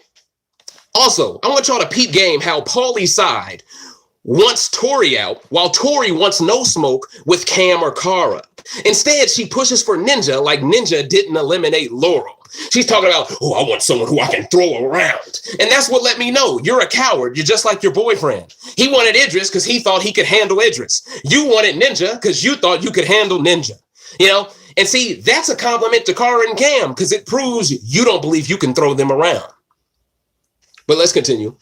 also, I want y'all to peep game how Paulie's side wants Tori out while Tori wants no smoke with Cam or Cara. Instead, she pushes for Ninja like Ninja didn't eliminate Laurel. She's talking about, oh, I want someone who I can throw around. And that's what let me know you're a coward. You're just like your boyfriend. He wanted Idris because he thought he could handle Idris. You wanted Ninja because you thought you could handle Ninja. You know, and see, that's a compliment to Cara and Cam because it proves you don't believe you can throw them around. But let's continue.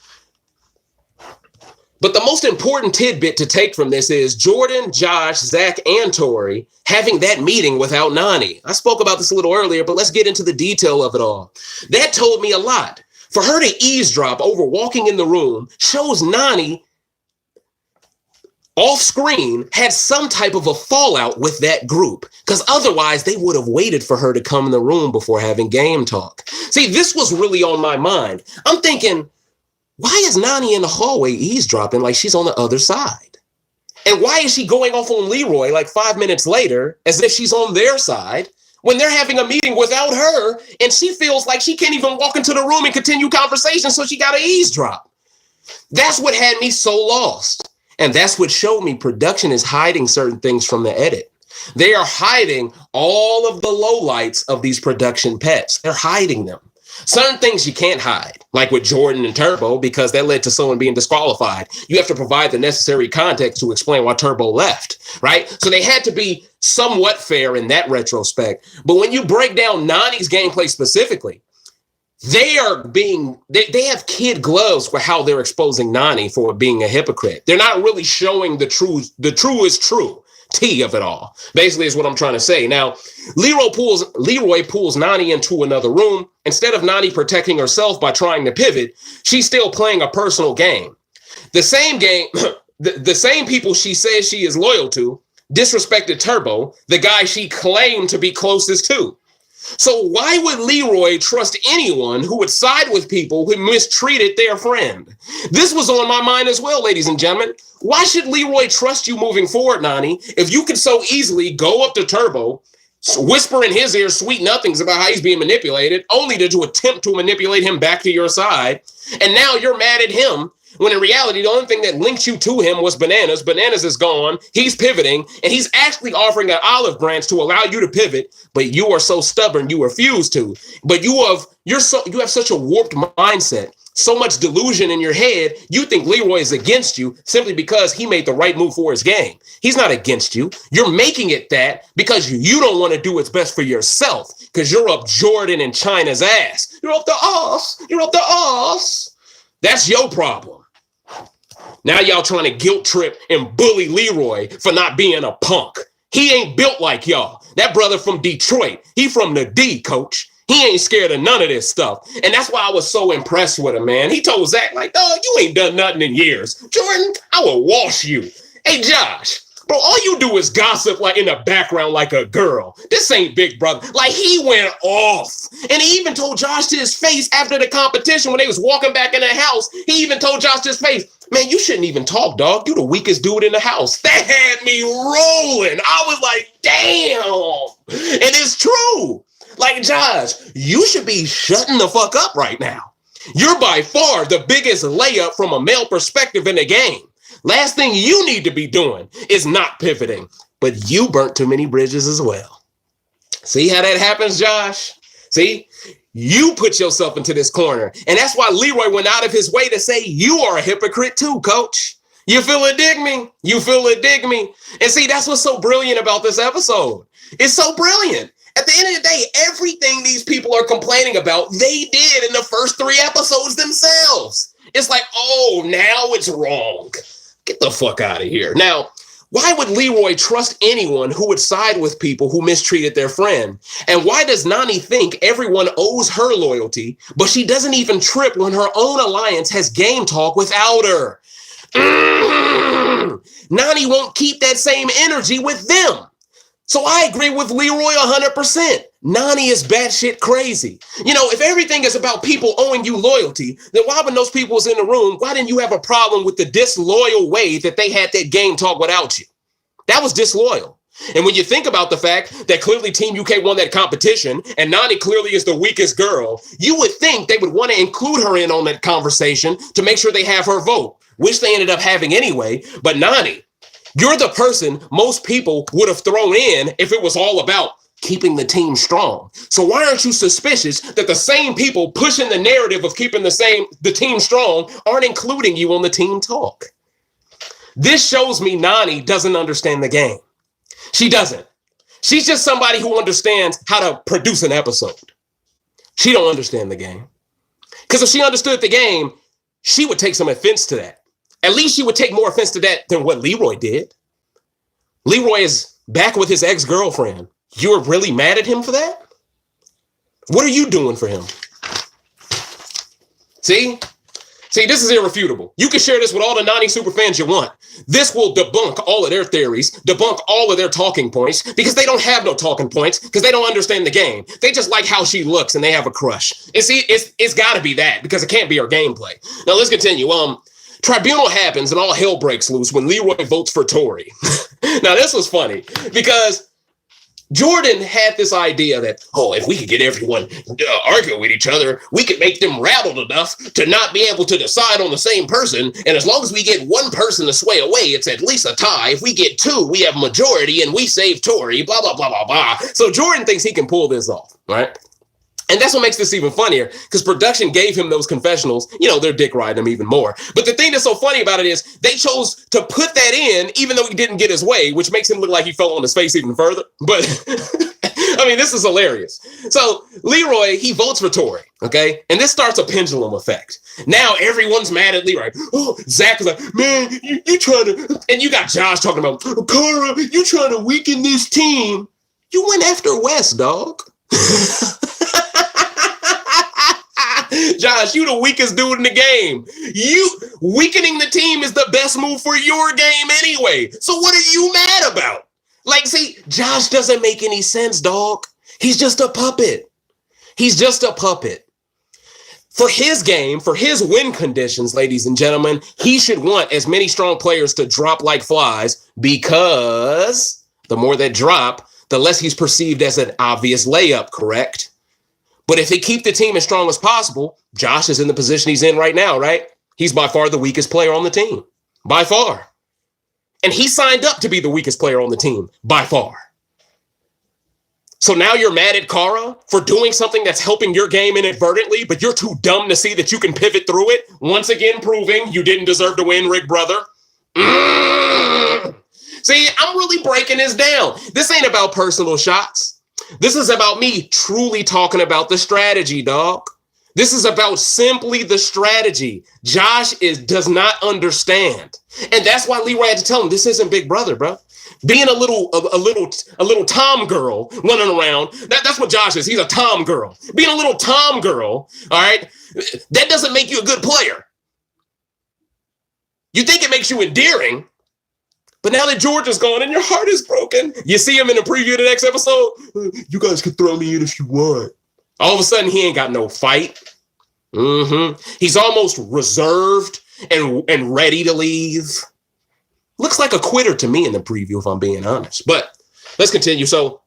But the most important tidbit to take from this is Jordan, Josh, Zach, and Tori having that meeting without Nani. I spoke about this a little earlier, but let's get into the detail of it all. That told me a lot. For her to eavesdrop over walking in the room shows Nani off screen had some type of a fallout with that group because otherwise they would have waited for her to come in the room before having game talk. See, this was really on my mind. I'm thinking, why is Nani in the hallway eavesdropping like she's on the other side? And why is she going off on Leroy like 5 minutes later as if she's on their side when they're having a meeting without her and she feels like she can't even walk into the room and continue conversation, so she got to eavesdrop? That's what had me so lost. And that's what showed me production is hiding certain things from the edit. They are hiding all of the lowlights of these production pets. They're hiding them. Certain things you can't hide, like with Jordan and Turbo, because that led to someone being disqualified. You have to provide the necessary context to explain why Turbo left, right? So they had to be somewhat fair in that retrospect. But when you break down Nani's gameplay specifically, they have kid gloves for how they're exposing Nani for being a hypocrite. They're not really showing the true is true tea of it all, basically is what I'm trying to say. Now, Leroy pulls Nani into another room. Instead of Nani protecting herself by trying to pivot, she's still playing a personal game. The same game, the same people she says she is loyal to disrespected Turbo, the guy she claimed to be closest to. So why would Leroy trust anyone who would side with people who mistreated their friend? This was on my mind as well, ladies and gentlemen. Why should Leroy trust you moving forward, Nani, if you can so easily go up to Turbo, whisper in his ear sweet nothings about how he's being manipulated, only to attempt to manipulate him back to your side, and now you're mad at him, when in reality, the only thing that linked you to him was Bananas. Bananas is gone. He's pivoting, and he's actually offering an olive branch to allow you to pivot, but you are so stubborn, you refuse to. But you have such a warped mindset, so much delusion in your head, you think Leroy is against you simply because he made the right move for his game. He's not against you. You're making it that because you don't want to do what's best for yourself, because you're up Jordan and China's ass. You're up the ass. You're up the ass. That's your problem. Now y'all trying to guilt trip and bully Leroy for not being a punk. He ain't built like y'all. That brother from Detroit, he from the D, coach. He ain't scared of none of this stuff. And that's why I was so impressed with him, man. He told Zach, like, dog, you ain't done nothing in years. Jordan, I will wash you. Hey, Josh, bro, all you do is gossip like in the background like a girl. This ain't Big Brother. Like, he went off. And he even told Josh to his face after the competition when they was walking back in the house. He even told Josh to his face, man, you shouldn't even talk, dog. You the weakest dude in the house. That had me rolling. I was like, damn. And it's true. Like, Josh, you should be shutting the fuck up right now. You're by far the biggest layup from a male perspective in the game. Last thing you need to be doing is not pivoting, but you burnt too many bridges as well. See how that happens, Josh? See, you put yourself into this corner, and that's why Leroy went out of his way to say you are a hypocrite too, coach. You feel it, dig me? You feel it, dig me? And see, that's what's so brilliant about this episode. It's so brilliant. At the end of the day, everything these people are complaining about, they did in the first 3 episodes themselves. It's like, oh, now it's wrong. Get the fuck out of here. Now, why would Leroy trust anyone who would side with people who mistreated their friend? And why does Nani think everyone owes her loyalty, but she doesn't even trip when her own alliance has game talk without her? Nani won't keep that same energy with them. So I agree with Leroy 100%. Nani is batshit crazy. You know, if everything is about people owing you loyalty, then why when those people was in the room, why didn't you have a problem with the disloyal way that they had that game talk without you? That was disloyal. And when you think about the fact that clearly Team UK won that competition and Nani clearly is the weakest girl, you would think they would want to include her in on that conversation to make sure they have her vote, which they ended up having anyway. But Nani, you're the person most people would have thrown in if it was all about keeping the team strong. So why aren't you suspicious that the same people pushing the narrative of keeping the team strong aren't including you on the team talk? This shows me Nani doesn't understand the game. She doesn't. She's just somebody who understands how to produce an episode. She don't understand the game. Because if she understood the game, she would take some offense to that. At least she would take more offense to that than what Leroy did. Leroy is back with his ex-girlfriend. You're really mad at him for that? What are you doing for him? See, this is irrefutable. You can share this with all the Nani super fans you want. This will debunk all of their theories, debunk all of their talking points, because they don't have no talking points, because they don't understand the game. They just like how she looks and they have a crush. And see, it's got to be that, because it can't be her gameplay. Now, let's continue. Tribunal happens and all hell breaks loose when Leroy votes for Tori. Now, this was funny because Jordan had this idea that, if we could get everyone arguing with each other, we could make them rattled enough to not be able to decide on the same person. And as long as we get one person to sway away, it's at least a tie. If we get 2, we have majority and we save Tori, blah, blah, blah, blah, blah. So Jordan thinks he can pull this off, right? And that's what makes this even funnier, because production gave him those confessionals. You know, they're dick riding him even more. But the thing that's so funny about it is they chose to put that in, even though he didn't get his way, which makes him look like he fell on his face even further. But I mean, this is hilarious. So Leroy, he votes for Tori, okay? And this starts a pendulum effect. Now everyone's mad at Leroy. Oh, Zach is like, man, you trying to, and you got Josh talking about, Cara, you trying to weaken this team. You went after West, dog. Josh, you the weakest dude in the game. You weakening the team is the best move for your game anyway. So what are you mad about? Like, see, Josh doesn't make any sense, dog. He's just a puppet. He's just a puppet. For his game, for his win conditions, ladies and gentlemen, he should want as many strong players to drop like flies, because the more that drop, the less he's perceived as an obvious layup, correct? But if they keep the team as strong as possible, Josh is in the position he's in right now, right? He's by far the weakest player on the team, by far. And he signed up to be the weakest player on the team, by far. So now you're mad at Cara for doing something that's helping your game inadvertently, but you're too dumb to see that you can pivot through it, once again proving you didn't deserve to win, Rick brother. See, I'm really breaking this down. This ain't about personal shots. This is about me truly talking about the strategy, dog. This is about simply the strategy. Josh does not understand. And that's why Leroy had to tell him, this isn't Big Brother, bro. Being a little Tom girl running around, that's what Josh is. He's a Tom girl. Being a little Tom girl, all right, that doesn't make you a good player. You think it makes you endearing, but now that George is gone and your heart is broken, you see him in the preview of the next episode, you guys can throw me in if you want. All of a sudden, he ain't got no fight. He's almost reserved and ready to leave. Looks like a quitter to me in the preview, if I'm being honest. But let's continue. So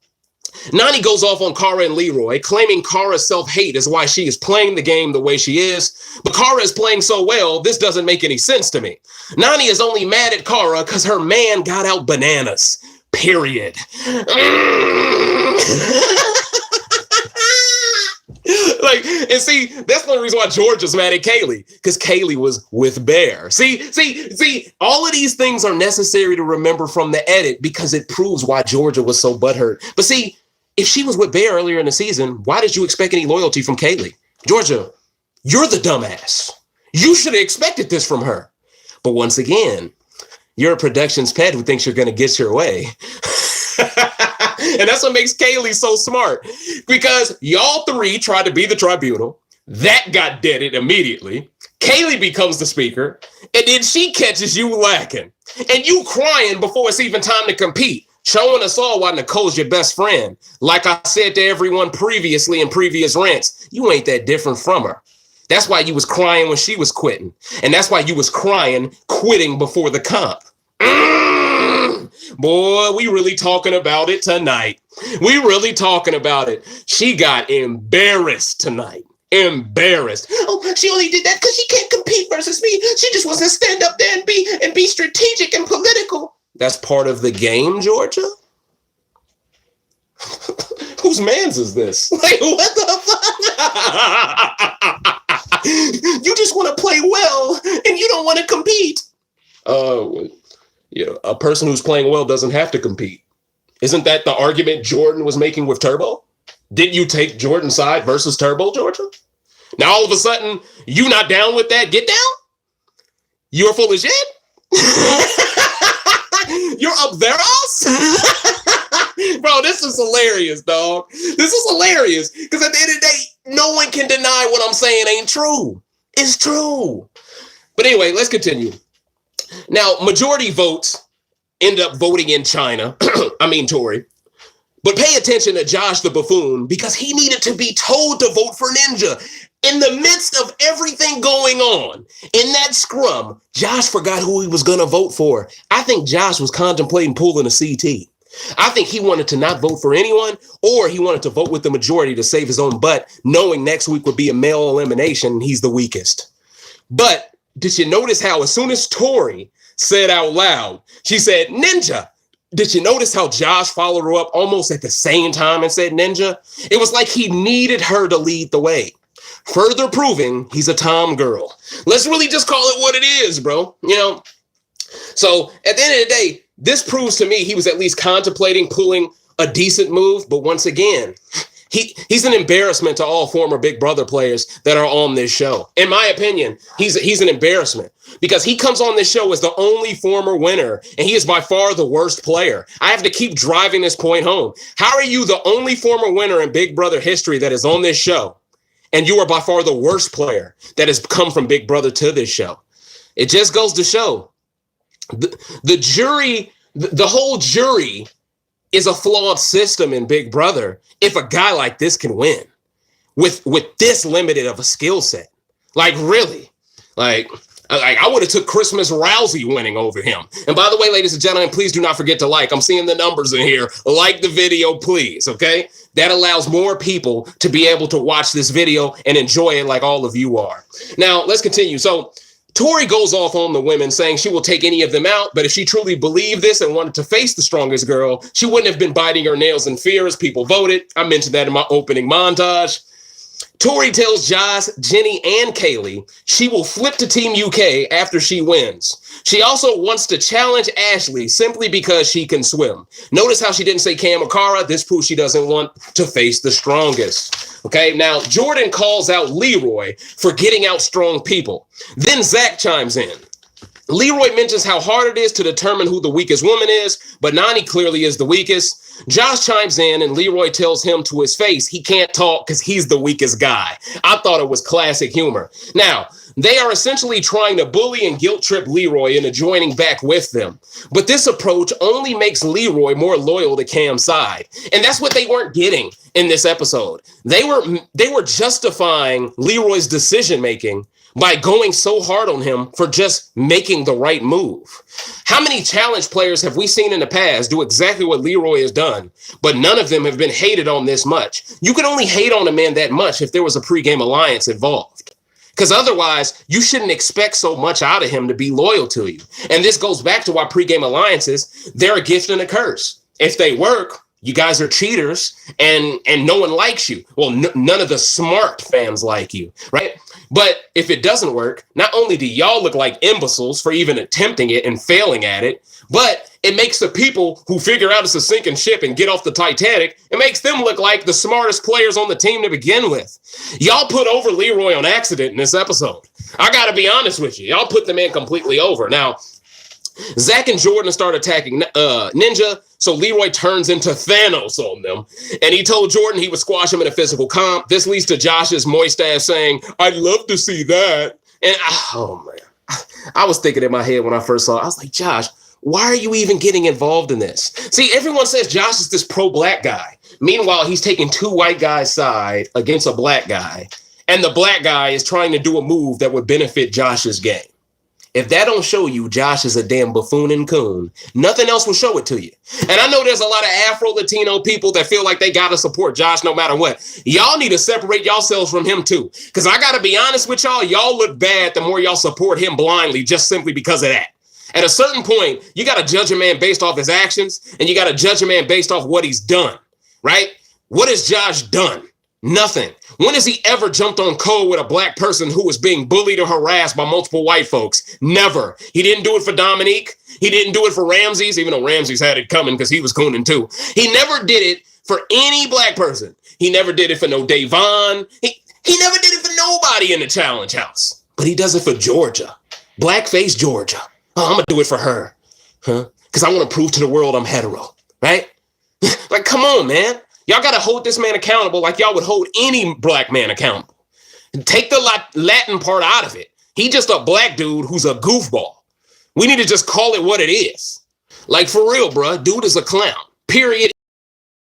Nani goes off on Cara and Leroy, claiming Cara's self-hate is why she is playing the game the way she is. But Cara is playing so well, this doesn't make any sense to me. Nani is only mad at Cara because her man got out bananas. Period. And see, that's the reason why George is mad at Kaylee, because Kaylee was with Bear. See, all of these things are necessary to remember from the edit because it proves why Georgia was so butthurt. But see, if she was with Bear earlier in the season, why did you expect any loyalty from Kaylee? Georgia, you're the dumbass. You should have expected this from her. But once again, you're a production's pet who thinks you're going to get your way. And that's what makes Kaylee so smart, because y'all three tried to be the tribunal. That got deaded immediately. Kaylee becomes the speaker, and then she catches you lacking. And you crying before it's even time to compete, showing us all why Nicole's your best friend. Like I said to everyone previously in previous rants, you ain't that different from her. That's why you was crying when she was quitting. And that's why you was crying quitting before the comp. Boy, we really talking about it tonight. We really talking about it. She got embarrassed tonight. Embarrassed. Oh, she only did that because she can't compete versus me. She just wants to stand up there and be strategic and political. That's part of the game, Georgia. Whose man's is this? Like, what the fuck? You just want to play well and you don't want to compete. Yeah, a person who's playing well doesn't have to compete. Isn't that the argument Jordan was making with Turbo? Didn't you take Jordan's side versus Turbo, Georgia? Now all of a sudden, you not down with that? Get down? You're full of shit? You're up there, us? Bro, this is hilarious, dog. This is hilarious. Because at the end of the day, no one can deny what I'm saying ain't true. It's true. But anyway, let's continue. Now, majority votes end up voting in China. I mean, Tory. But pay attention to Josh the buffoon, because he needed to be told to vote for Ninja. In the midst of everything going on, in that scrum, Josh forgot who he was going to vote for. I think Josh was contemplating pulling a CT. I think he wanted to not vote for anyone, or he wanted to vote with the majority to save his own butt, knowing next week would be a male elimination and he's the weakest. But did you notice how as soon as Tori said out loud, she said, Ninja? Did you notice how Josh followed her up almost at the same time and said Ninja? It was like he needed her to lead the way. Further proving he's a Tom girl. Let's really just call it what it is, bro. You know? So at the end of the day, this proves to me he was at least contemplating pulling a decent move. But once again, he's an embarrassment to all former Big Brother players that are on this show. In my opinion, he's an embarrassment because he comes on this show as the only former winner, and he is by far the worst player. I have to keep driving this point home. How are you the only former winner in Big Brother history that is on this show, and you are by far the worst player that has come from Big Brother to this show? It just goes to show the jury, the whole jury is a flawed system in Big Brother if a guy like this can win with this limited of a skill set. Like, really? Like I would have took Christmas Rousey winning over him. And by the way, ladies and gentlemen, please do not forget to like. I'm seeing the numbers in here. Like the video, please, okay? That allows more people to be able to watch this video and enjoy it like all of you are. Now, let's continue. So Tori goes off on the women, saying she will take any of them out, but if she truly believed this and wanted to face the strongest girl, she wouldn't have been biting her nails in fear as people voted. I mentioned that in my opening montage. Tori tells Josh, Jenny, and Kaylee she will flip to Team UK after she wins. She also wants to challenge Ashley simply because she can swim. Notice how she didn't say Cam or Cara. This proves she doesn't want to face the strongest. Okay, now Jordan calls out Leroy for getting out strong people. Then Zach chimes in. Leroy mentions how hard it is to determine who the weakest woman is, but Nani clearly is the weakest. Josh chimes in and Leroy tells him to his face he can't talk because he's the weakest guy. I thought it was classic humor. Now, they are essentially trying to bully and guilt trip Leroy into joining back with them. But this approach only makes Leroy more loyal to Cam's side. And that's what they weren't getting in this episode. They were justifying Leroy's decision-making by going so hard on him for just making the right move. How many challenge players have we seen in the past do exactly what Leroy has done, but none of them have been hated on this much? You could only hate on a man that much if there was a pregame alliance involved. Because otherwise, you shouldn't expect so much out of him to be loyal to you. And this goes back to why pregame alliances, they're a gift and a curse. If they work, you guys are cheaters and no one likes you. Well, none of the smart fans like you, right? But if it doesn't work, not only do y'all look like imbeciles for even attempting it and failing at it, but it makes the people who figure out it's a sinking ship and get off the Titanic, it makes them look like the smartest players on the team to begin with. Y'all put over Leroy on accident in this episode. I got to be honest with you. Y'all put the man completely over. Now, Zach and Jordan start attacking Ninja, so Leroy turns into Thanos on them. And he told Jordan he would squash him in a physical comp. This leads to Josh's moist ass saying, I'd love to see that. And oh man, I was thinking in my head when I first saw it, I was like, Josh, why are you even getting involved in this? See, everyone says Josh is this pro-black guy. Meanwhile, he's taking two white guys' side against a black guy. And the black guy is trying to do a move that would benefit Josh's game. If that don't show you Josh is a damn buffoon and coon, nothing else will show it to you. And I know there's a lot of Afro-Latino people that feel like they got to support Josh no matter what. Y'all need to separate yourselves from him too. Because I got to be honest with y'all, y'all look bad the more y'all support him blindly just simply because of that. At a certain point, you got to judge a man based off his actions, and you got to judge a man based off what he's done, right? What has Josh done? Nothing. When has he ever jumped on code with a black person who was being bullied or harassed by multiple white folks? Never. He didn't do it for Dominique. He didn't do it for Ramses, even though Ramses had it coming because he was cooning too. He never did it for any black person. He never did it for no Davon. He never did it for nobody in the challenge house. But he does it for Georgia. Blackface Georgia. Oh, I'm going to do it for her. Huh? Because I want to prove to the world I'm hetero. Right? Like, come on, man. Y'all got to hold this man accountable like y'all would hold any black man accountable. Take the Latin part out of it. He just a black dude who's a goofball. We need to just call it what it is. Like, for real, bro. Dude is a clown. Period.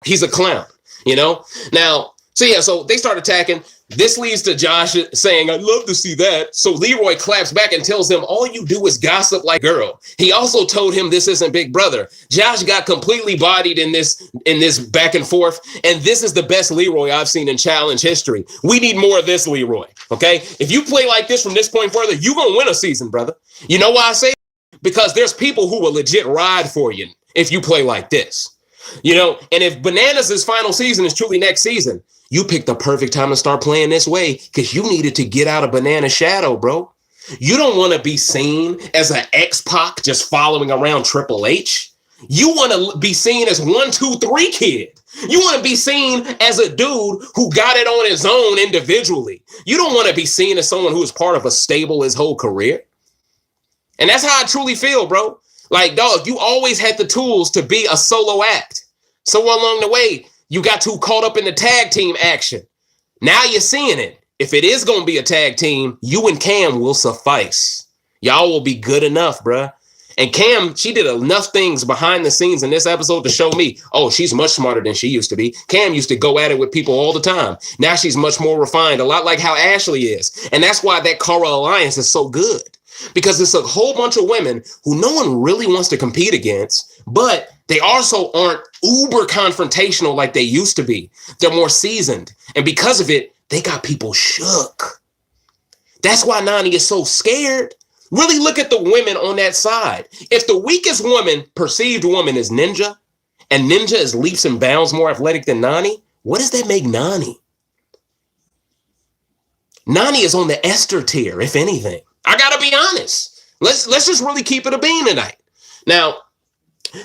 He's a clown, you know? Now, so they start attacking. This leads to Josh saying, I'd love to see that. So Leroy claps back and tells him, all you do is gossip like girl. He also told him this isn't Big Brother. Josh got completely bodied in this back and forth. And this is the best Leroy I've seen in challenge history. We need more of this Leroy. Okay. If you play like this from this point further, you're going to win a season, brother. You know why I say that? Because there's people who will legit ride for you if you play like this, you know, and if Bananas' final season is truly next season, you picked the perfect time to start playing this way because you needed to get out of Banana shadow, bro. You don't want to be seen as an X-Pac just following around Triple H. You want to be seen as 1, 2, 3 kid. You want to be seen as a dude who got it on his own individually. You don't want to be seen as someone who is part of a stable his whole career. And that's how I truly feel, bro. Like, dog, you always had the tools to be a solo act. So along the way, you got too caught up in the tag team action. Now you're seeing it. If it is going to be a tag team, you and Cam will suffice. Y'all will be good enough, bruh. And Cam, she did enough things behind the scenes in this episode to show me, oh, she's much smarter than she used to be. Cam used to go at it with people all the time. Now she's much more refined, a lot like how Ashley is. And that's why that Cara alliance is so good. Because it's a whole bunch of women who no one really wants to compete against, but they also aren't uber confrontational like they used to be. They're more seasoned. And because of it, they got people shook. That's why Nani is so scared. Really look at the women on that side. If the weakest woman, perceived woman, is Ninja, and Ninja is leaps and bounds more athletic than Nani, what does that make Nani? Nani is on the Esther tier, if anything. I gotta be honest. Let's just really keep it a bean tonight. Now,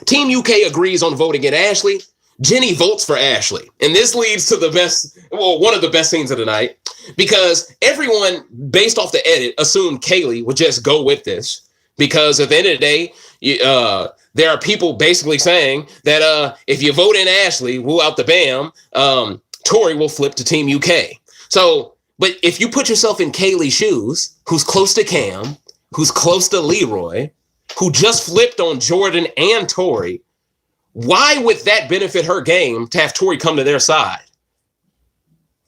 Team UK agrees on voting at Ashley. Jenny votes for Ashley. And this leads to one of the best scenes of the night, because everyone, based off the edit, assumed Kaylee would just go with this. Because at the end of the day, there are people basically saying that if you vote in Ashley, rule out the BAM, Tori will flip to Team UK. So, but if you put yourself in Kaylee's shoes, who's close to Cam, who's close to Leroy, who just flipped on Jordan and Tori, why would that benefit her game to have Tori come to their side?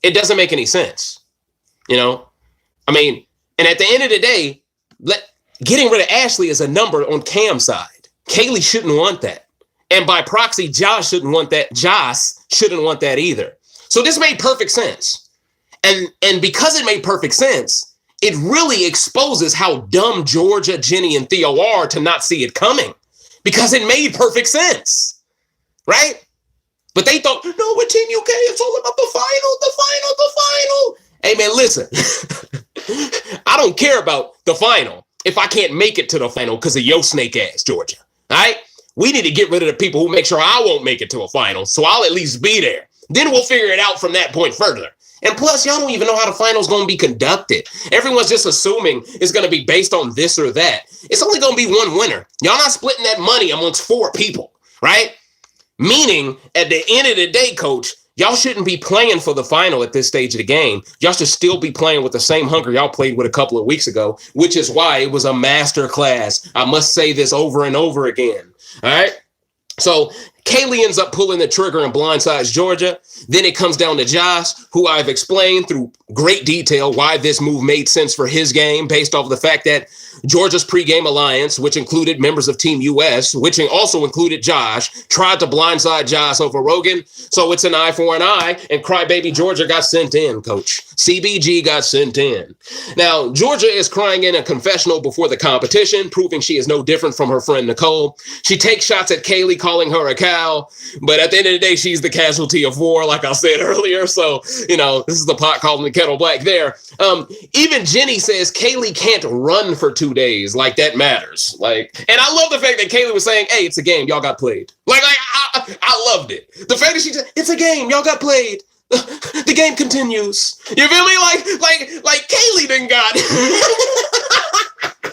It doesn't make any sense. You know, I mean, and at the end of the day, getting rid of Ashley is a number on Cam's side. Kaylee shouldn't want that. And by proxy, Josh shouldn't want that. Josh shouldn't want that either. So this made perfect sense. And because it made perfect sense, it really exposes how dumb Georgia, Jenny, and Theo are to not see it coming, because it made perfect sense, right? But they thought, no, with Team UK, it's all about the final. Hey, man, listen, I don't care about the final if I can't make it to the final because of your snake ass, Georgia, all right? We need to get rid of the people who make sure I won't make it to a final, so I'll at least be there. Then we'll figure it out from that point further. And plus, y'all don't even know how the final's going to be conducted. Everyone's just assuming it's going to be based on this or that. It's only going to be one winner. Y'all not splitting that money amongst 4 people, right? Meaning, at the end of the day, coach, y'all shouldn't be playing for the final at this stage of the game. Y'all should still be playing with the same hunger y'all played with a couple of weeks ago, which is why it was a masterclass. I must say this over and over again, all right? So Kaylee ends up pulling the trigger and blindsides Georgia. Then it comes down to Josh, who I've explained through great detail why this move made sense for his game, based off of the fact that Georgia's pregame alliance, which included members of Team US, which also included Josh, tried to blindside Josh over Rogan. So it's an eye for an eye, and crybaby Georgia got sent in, coach. CBG got sent in. Now, Georgia is crying in a confessional before the competition, proving she is no different from her friend Nicole. She takes shots at Kaylee, calling her a cow, but at the end of the day, she's the casualty of war, like I said earlier. So, you know, this is the pot calling the kettle black there. Even Jenny says Kaylee can't run for 2 days. Like, that matters. Like, and I love the fact that Kaylee was saying, hey, it's a game. Y'all got played. Like I loved it. The fact that she said, it's a game. Y'all got played. The game continues. You feel me? Like Kaylee done got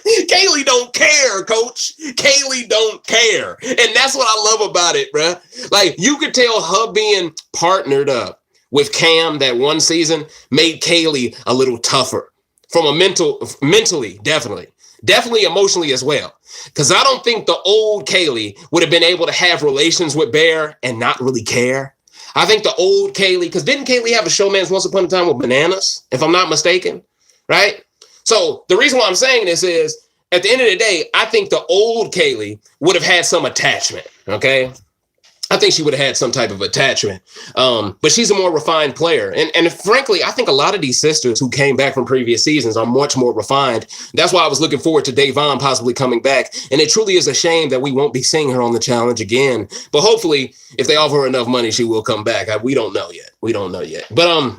Kaylee don't care, coach. Kaylee don't care. And that's what I love about it, bruh. Like, you could tell her being partnered up with Cam that one season made Kaylee a little tougher from a mentally, definitely emotionally as well. Because I don't think the old Kaylee would have been able to have relations with Bear and not really care. I think the old Kaylee, because didn't Kaylee have a showman's Once Upon a Time with Bananas, if I'm not mistaken, right? So the reason why I'm saying this is, at the end of the day, I think the old Kaylee would have had some attachment, okay? I think she would have had some type of attachment, but she's a more refined player. And frankly, I think a lot of these sisters who came back from previous seasons are much more refined. That's why I was looking forward to Davon possibly coming back. And it truly is a shame that we won't be seeing her on the challenge again. But hopefully, if they offer her enough money, she will come back. We don't know yet. But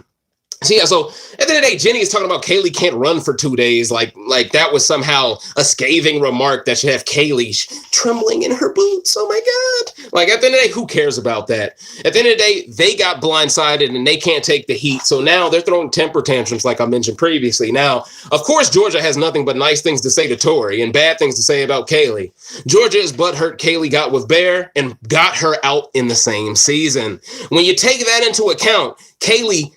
so at the end of the day, Jenny is talking about Kaylee can't run for 2 days. Like that was somehow a scathing remark that should have Kaylee trembling in her boots. Oh my God. Like, at the end of the day, who cares about that? At the end of the day, they got blindsided and they can't take the heat. So now they're throwing temper tantrums, like I mentioned previously. Now, of course, Georgia has nothing but nice things to say to Tori and bad things to say about Kaylee. Georgia is butthurt Kaylee got with Bear and got her out in the same season. When you take that into account, Kaylee,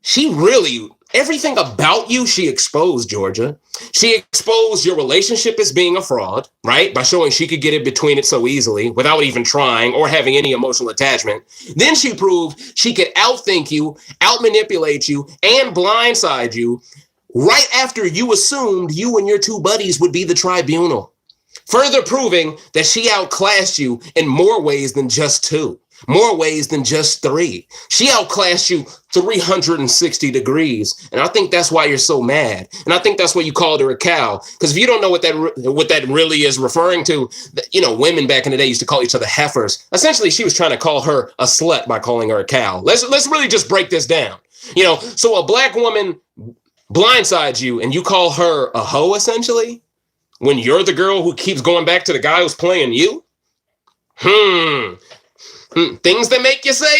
she really everything about you, she exposed, Georgia. She exposed your relationship as being a fraud, right? By showing she could get in between it so easily without even trying or having any emotional attachment. Then she proved she could outthink you, outmanipulate you, and blindside you right after you assumed you and your two buddies would be the tribunal. Further proving that she outclassed you in more ways than just two, more ways than just three. She outclassed you 360 degrees. And I think that's why you're so mad. And I think that's why you called her a cow. Because if you don't know what that really is referring to, you know, women back in the day used to call each other heifers. Essentially, she was trying to call her a slut by calling her a cow. Let's really just break this down. You know, so a black woman blindsides you and you call her a hoe, essentially, when you're the girl who keeps going back to the guy who's playing you? Things that make you say,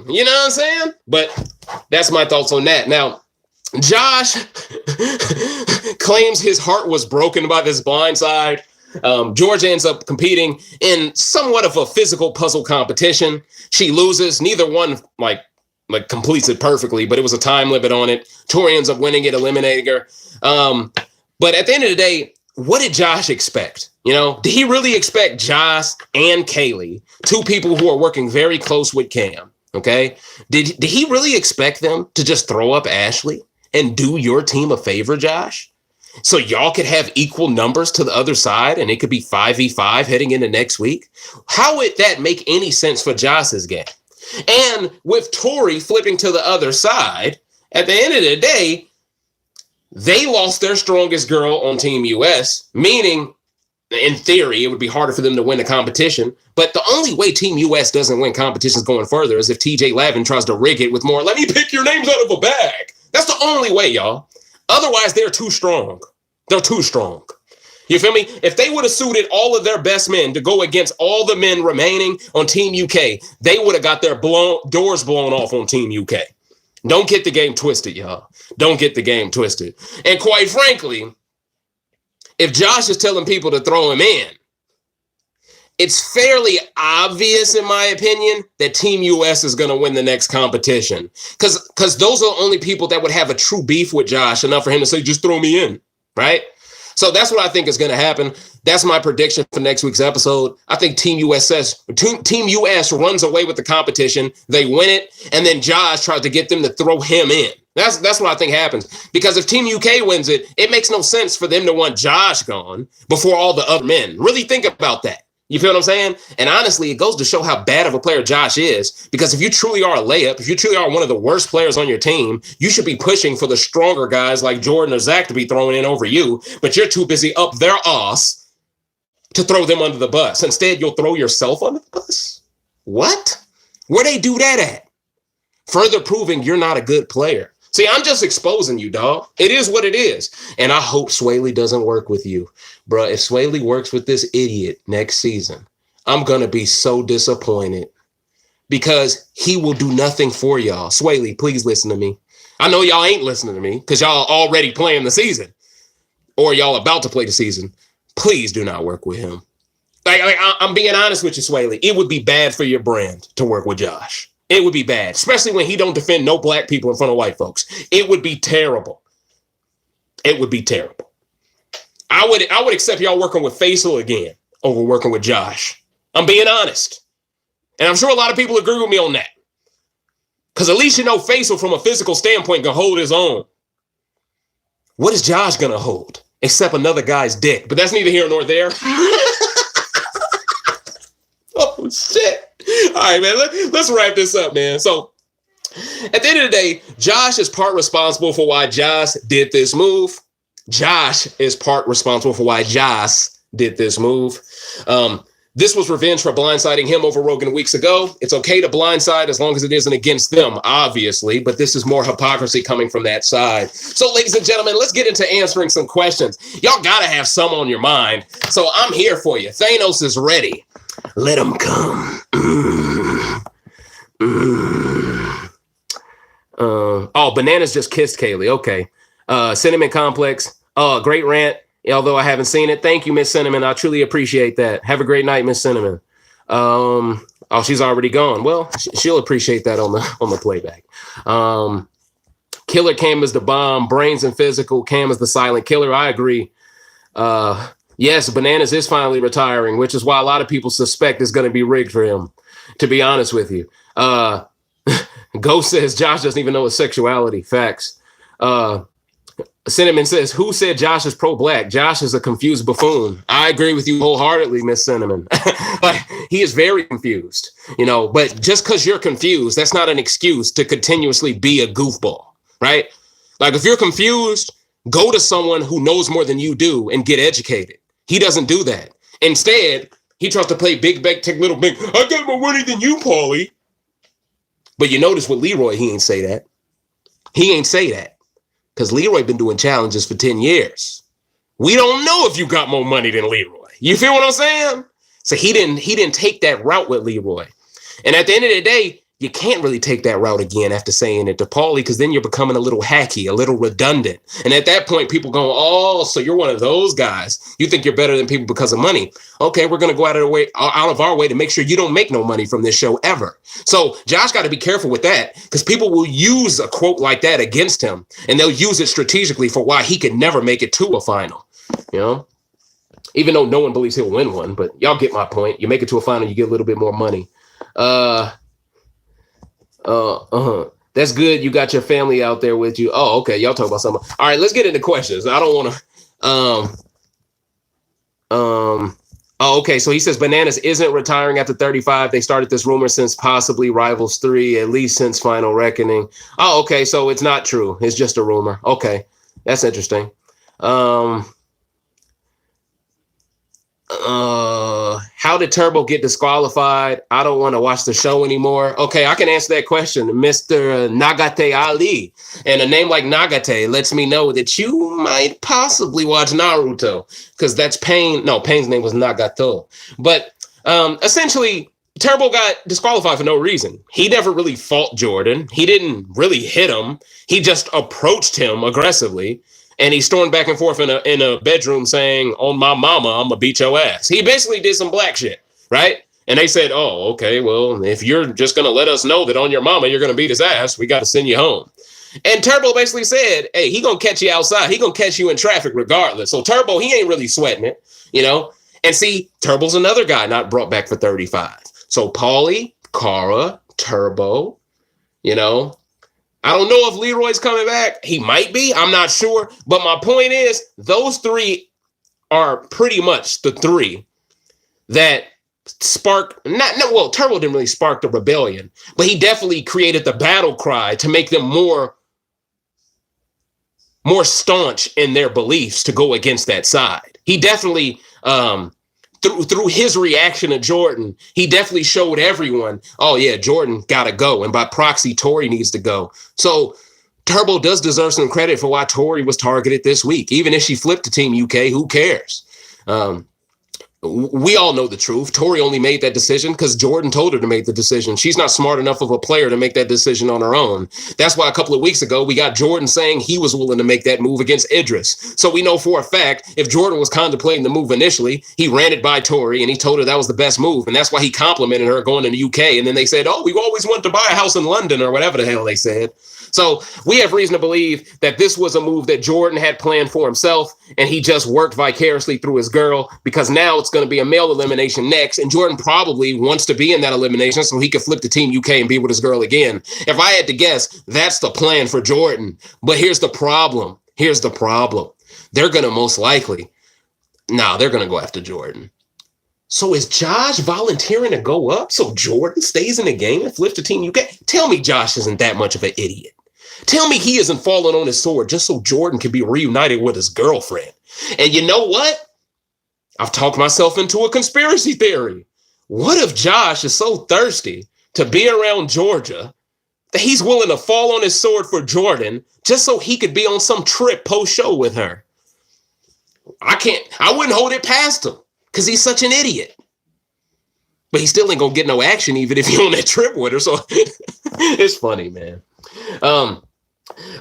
you know what I'm saying? But that's my thoughts on that. Now, Josh claims his heart was broken by this blindside. Georgia ends up competing in somewhat of a physical puzzle competition. She loses. Neither one like completes it perfectly, but it was a time limit on it. Tori ends up winning it, eliminating her. But at the end of the day, what did Josh expect? You know, did he really expect Josh and Kaylee, two people who are working very close with Cam? Okay. Did he really expect them to just throw up Ashley and do your team a favor, Josh? So y'all could have equal numbers to the other side and it could be 5v5 heading into next week? How would that make any sense for Josh's game? And with Tori flipping to the other side, at the end of the day, they lost their strongest girl on Team US, meaning, in theory, it would be harder for them to win the competition. But the only way Team US doesn't win competitions going further is if TJ Lavin tries to rig it with more, let me pick your names out of a bag. That's the only way, y'all. Otherwise, they're too strong. They're too strong. You feel me? If they would have suited all of their best men to go against all the men remaining on Team UK, they would have got their doors blown off on Team UK. Don't get the game twisted, y'all. Don't get the game twisted. And quite frankly, if Josh is telling people to throw him in, it's fairly obvious, in my opinion, that Team US is going to win the next competition. Because those are the only people that would have a true beef with Josh enough for him to say, just throw me in, right? So that's what I think is going to happen. That's my prediction for next week's episode. I think Team US runs away with the competition. They win it, and then Josh tries to get them to throw him in. That's what I think happens. Because if Team UK wins it, it makes no sense for them to want Josh gone before all the other men. Really think about that. You feel what I'm saying? And honestly, it goes to show how bad of a player Josh is. Because if you truly are a layup, if you truly are one of the worst players on your team, you should be pushing for the stronger guys like Jordan or Zach to be thrown in over you. But you're too busy up their ass to throw them under the bus. Instead, you'll throw yourself under the bus. What? Where they do that at? Further proving you're not a good player. See, I'm just exposing you, dog. It is what it is. And I hope Swaley doesn't work with you. Bro, if Swaley works with this idiot next season, I'm going to be so disappointed because he will do nothing for y'all. Swaley, please listen to me. I know y'all ain't listening to me because y'all already playing the season or y'all about to play the season. Please do not work with him. I'm being honest with you, Swaley. It would be bad for your brand to work with Josh. It would be bad, especially when he don't defend no black people in front of white folks. It would be terrible. It would be terrible. I would accept y'all working with Faisal again over working with Josh. I'm being honest. And I'm sure a lot of people agree with me on that. Because at least you know Faisal from a physical standpoint can hold his own. What is Josh going to hold? Except another guy's dick. But that's neither here nor there. Oh, shit. All right, man, let's wrap this up, man. So at the end of the day, Josh is part responsible for why Josh did this move. Josh is part responsible for why Josh did this move. This was revenge for blindsiding him over Rogan weeks ago. It's okay to blindside as long as it isn't against them, obviously, but this is more hypocrisy coming from that side. So, ladies and gentlemen, let's get into answering some questions. Y'all got to have some on your mind. So I'm here for you. Thanos is ready. Let him come. Oh, Bananas just kissed Kaylee. Okay. Cinnamon Complex. Great rant. Although I haven't seen it. Thank you, Miss Cinnamon. I truly appreciate that. Have a great night, Miss Cinnamon. Oh, she's already gone. Well, she'll appreciate that on the playback. Killer Cam is the bomb. Brains and physical. Cam is the silent killer. I agree. Yes, Bananas is finally retiring, which is why a lot of people suspect it's going to be rigged for him, to be honest with you. Ghost says Josh doesn't even know his sexuality. Facts. Cinnamon says, who said Josh is pro-black? Josh is a confused buffoon. I agree with you wholeheartedly, Miss Cinnamon. Like, he is very confused, you know, but just because you're confused, that's not an excuse to continuously be a goofball, right? Like, if you're confused, go to someone who knows more than you do and get educated. He doesn't do that. Instead, he tries to play big, big, take little, big. I got more money than you, Paulie. But you notice with Leroy, he ain't say that. He ain't say that because Leroy been doing challenges for 10 years. We don't know if you got more money than Leroy. You feel what I'm saying? So he didn't take that route with Leroy. And at the end of the day, you can't really take that route again after saying it to Paulie, because then you're becoming a little hacky, a little redundant. And at that point, people go, oh, so you're one of those guys. You think you're better than people because of money. Okay, we're going to go out of our way to make sure you don't make no money from this show ever. So Josh got to be careful with that, because people will use a quote like that against him, and they'll use it strategically for why he can never make it to a final, you know? Even though no one believes he'll win one, but y'all get my point. You make it to a final, you get a little bit more money. That's good. You got your family out there with you. Oh, okay. Y'all talk about something. All right, let's get into questions. I don't want to. Oh, okay. So he says Bananas isn't retiring after 35. They started this rumor since possibly Rivals 3, at least since Final Reckoning. Oh, okay. So it's not true. It's just a rumor. Okay, that's interesting. How did Turbo get disqualified? I don't want to watch the show anymore. Okay, I can answer that question, Mr. Nagate Ali. And a name like Nagate lets me know that you might possibly watch Naruto, because that's Pain. No, Pain's name was Nagato. But essentially, Turbo got disqualified for no reason. He never really fought Jordan. He didn't really hit him. He just approached him aggressively. And he stormed back and forth in a bedroom saying, on my mama, I'm going to beat your ass. He basically did some black shit, right? And they said, oh, okay, well, if you're just going to let us know that on your mama you're going to beat his ass, we got to send you home. And Turbo basically said, hey, he going to catch you outside. He going to catch you in traffic regardless. So Turbo, he ain't really sweating it, you know? And see, Turbo's another guy not brought back for 35. So Paulie, Cara, Turbo, you know? I don't know if Leroy's coming back. He might be. I'm not sure. But my point is, those three are pretty much the three that spark. Turbo didn't really spark the rebellion, but he definitely created the battle cry to make them more staunch in their beliefs to go against that side. He definitely, through his reaction to Jordan, he definitely showed everyone, oh yeah, Jordan got to go. And by proxy, Tori needs to go. So Turbo does deserve some credit for why Tori was targeted this week. Even if she flipped to Team UK, who cares? We all know the truth. Tori only made that decision because Jordan told her to make the decision. She's not smart enough of a player to make that decision on her own. That's why a couple of weeks ago, we got Jordan saying he was willing to make that move against Idris. So we know for a fact, if Jordan was contemplating the move initially, he ran it by Tori and he told her that was the best move. And that's why he complimented her going to the UK. And then they said, oh, we always wanted to buy a house in London or whatever the hell they said. So we have reason to believe that this was a move that Jordan had planned for himself, and he just worked vicariously through his girl, because now it's going to be a male elimination next, and Jordan probably wants to be in that elimination so he could flip to Team UK and be with his girl again. If I had to guess, that's the plan for Jordan. But here's the problem. They're going to most likely, they're going to go after Jordan. So is Josh volunteering to go up so Jordan stays in the game and flips to Team UK? Tell me Josh isn't that much of an idiot. Tell me he isn't falling on his sword just so Jordan can be reunited with his girlfriend. And you know what? I've talked myself into a conspiracy theory. What if Josh is so thirsty to be around Georgia that he's willing to fall on his sword for Jordan just so he could be on some trip post-show with her? I wouldn't hold it past him because he's such an idiot. But he still ain't gonna get no action even if you're on that trip with her. So it's funny, man.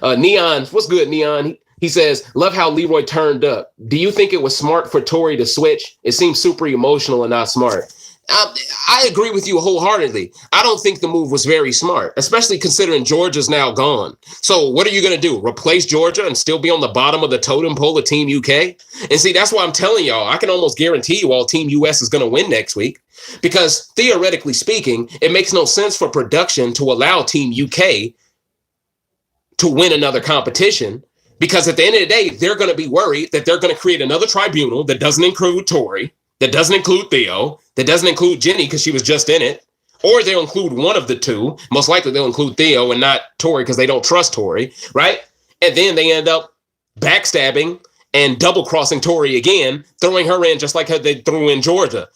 Neon, what's good, Neon? He says, love how Leroy turned up. Do you think it was smart for Tori to switch? It seems super emotional and not smart. I agree with you wholeheartedly. I don't think the move was very smart, especially considering Georgia's now gone. So what are you going to do? Replace Georgia and still be on the bottom of the totem pole of Team UK? And see, that's why I'm telling y'all, I can almost guarantee you all Team US is going to win next week, because theoretically speaking, it makes no sense for production to allow Team UK to win another competition, because at the end of the day, they're going to be worried that they're going to create another tribunal that doesn't include Tori, that doesn't include Theo, that doesn't include Jenny because she was just in it, or they'll include one of the two. Most likely they'll include Theo and not Tori because they don't trust Tori, right? And then they end up backstabbing and double-crossing Tori again, throwing her in just like how they threw in Georgia.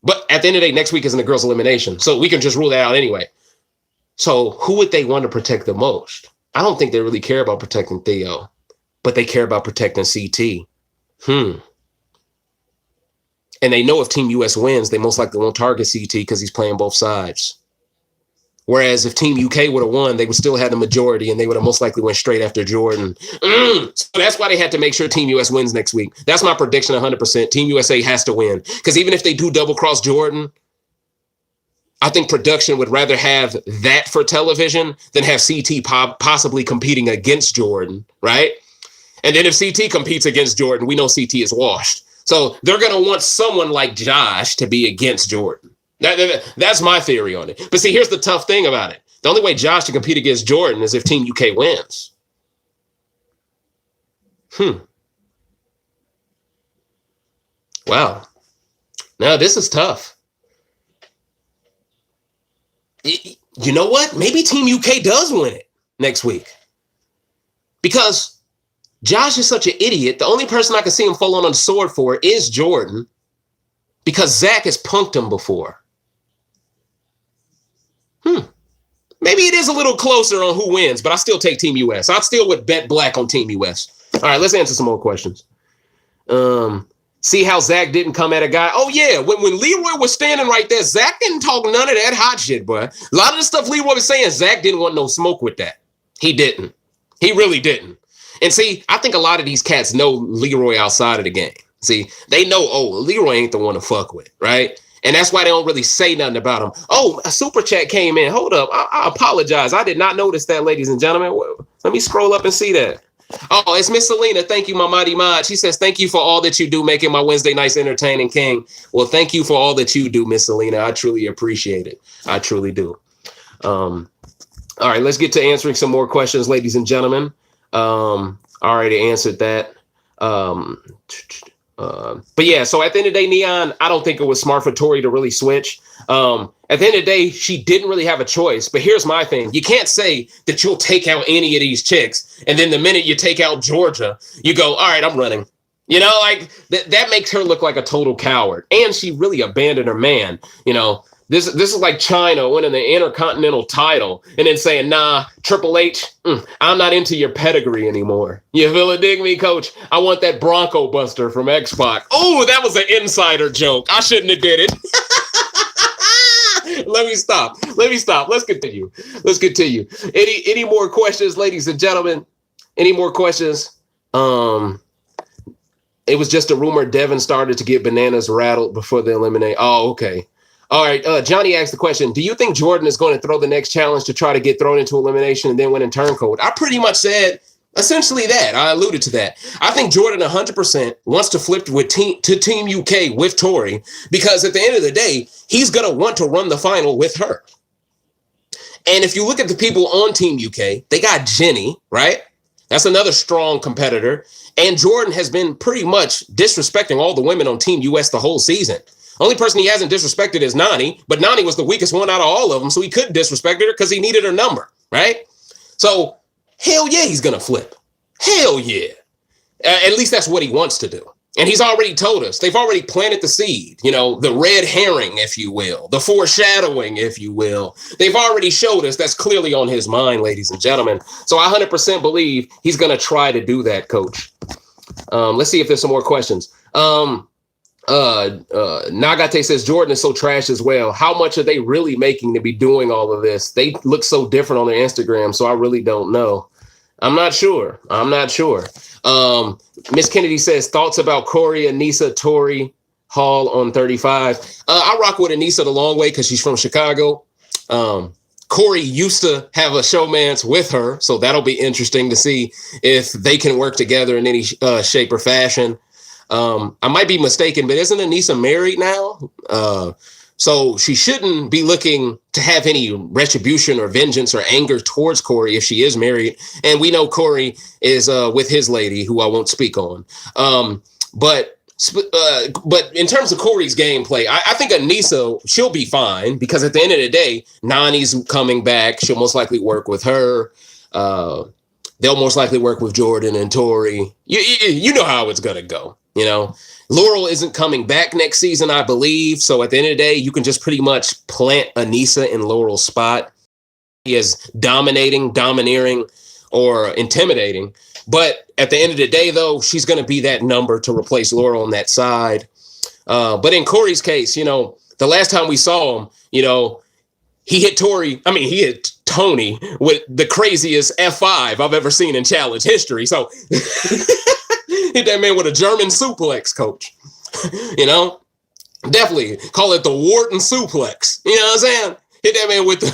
But at the end of the day, next week isn't a girls' elimination, so we can just rule that out anyway. So who would they want to protect the most? I don't think they really care about protecting Theo, but they care about protecting CT. And they know if Team US wins, they most likely won't target CT because he's playing both sides. Whereas if Team UK would have won, they would still have the majority and they would have most likely went straight after Jordan. So that's why they had to make sure Team US wins next week. That's my prediction 100%. Team USA has to win. Because even if they do double cross Jordan, I think production would rather have that for television than have CT possibly competing against Jordan, right? And then if CT competes against Jordan, we know CT is washed. So they're going to want someone like Josh to be against Jordan. That's my theory on it. But see, here's the tough thing about it. The only way Josh can compete against Jordan is if Team UK wins. Wow. Now, this is tough. You know what? Maybe Team UK does win it next week. Because Josh is such an idiot. The only person I can see him fall on the sword for is Jordan, because Zach has punked him before. Maybe it is a little closer on who wins, but I still take Team US. I still would bet black on Team US. All right, let's answer some more questions. See how Zach didn't come at a guy? Oh, yeah. When Leroy was standing right there, Zach didn't talk none of that hot shit, boy. A lot of the stuff Leroy was saying, Zach didn't want no smoke with that. He didn't. He really didn't. And see, I think a lot of these cats know Leroy outside of the game. See, they know, oh, Leroy ain't the one to fuck with, right? And that's why they don't really say nothing about him. Oh, a super chat came in. Hold up. I apologize. I did not notice that, ladies and gentlemen. Let me scroll up and see that. Oh, it's Miss Selena. Thank you, my mighty mod. She says, thank you for all that you do, making my Wednesday nights entertaining, King. Well, thank you for all that you do, Miss Selena. I truly appreciate it. I truly do. All right, let's get to answering some more questions, ladies and gentlemen. I already answered that. But yeah, so at the end of the day, Neon, I don't think it was smart for Tori to really switch. At the end of the day, she didn't really have a choice. But here's my thing. You can't say that you'll take out any of these chicks, and then the minute you take out Georgia, you go, all right, I'm running. You know, like that makes her look like a total coward. And she really abandoned her man. You know, this is like China winning the Intercontinental title and then saying, nah, Triple H, I'm not into your pedigree anymore. You feel it? Dig me, coach? I want that Bronco Buster from X-Pac. Oh, that was an insider joke. I shouldn't have did it. Let me stop. Let's continue. Any more questions, ladies and gentlemen? Any more questions? It was just a rumor Devin started to get bananas rattled before they eliminate. Oh, okay. All right. Johnny asked the question, do you think Jordan is going to throw the next challenge to try to get thrown into elimination and then win in turncoat? I pretty much said essentially that. I alluded to that. I think Jordan 100% wants to flip to Team UK with Tori, because at the end of the day, he's going to want to run the final with her. And if you look at the people on Team UK, they got Jenny, right? That's another strong competitor. And Jordan has been pretty much disrespecting all the women on Team US the whole season. Only person he hasn't disrespected is Nani, but Nani was the weakest one out of all of them, so he couldn't disrespect her because he needed her number, right? So, hell yeah, he's going to flip. Hell yeah. At least that's what he wants to do. And he's already told us. They've already planted the seed, you know, the red herring, if you will, the foreshadowing, if you will. They've already showed us that's clearly on his mind, ladies and gentlemen. So I 100% believe he's going to try to do that, coach. Let's see if there's some more questions. Nagate says Jordan is so trash as well. How much are they really making to be doing all of this? They look so different on their Instagram, so I really don't know. I'm not sure. Miss Kennedy says thoughts about Corey, Anissa, Tori. Hall on 35. I rock with Anissa the long way because she's from Chicago. Corey used to have a showmance with her, so that'll be interesting to see if they can work together in any shape or fashion. I might be mistaken, but isn't Anissa married now? So she shouldn't be looking to have any retribution or vengeance or anger towards Corey if she is married. And we know Corey is with his lady, who I won't speak on. But in terms of Corey's gameplay, I think Anissa, she'll be fine because at the end of the day, Nani's coming back. She'll most likely work with her. They'll most likely work with Jordan and Tori. You know how it's going to go. You know, Laurel isn't coming back next season, I believe. So at the end of the day, you can just pretty much plant Anissa in Laurel's spot. He is domineering, or intimidating. But at the end of the day, though, she's going to be that number to replace Laurel on that side. But in Corey's case, you know, the last time we saw him, you know, he hit Tony with the craziest F5 I've ever seen in challenge history. So hit that man with a German suplex, coach. You know, definitely call it the Wharton suplex. You know what I'm saying? Hit that man with the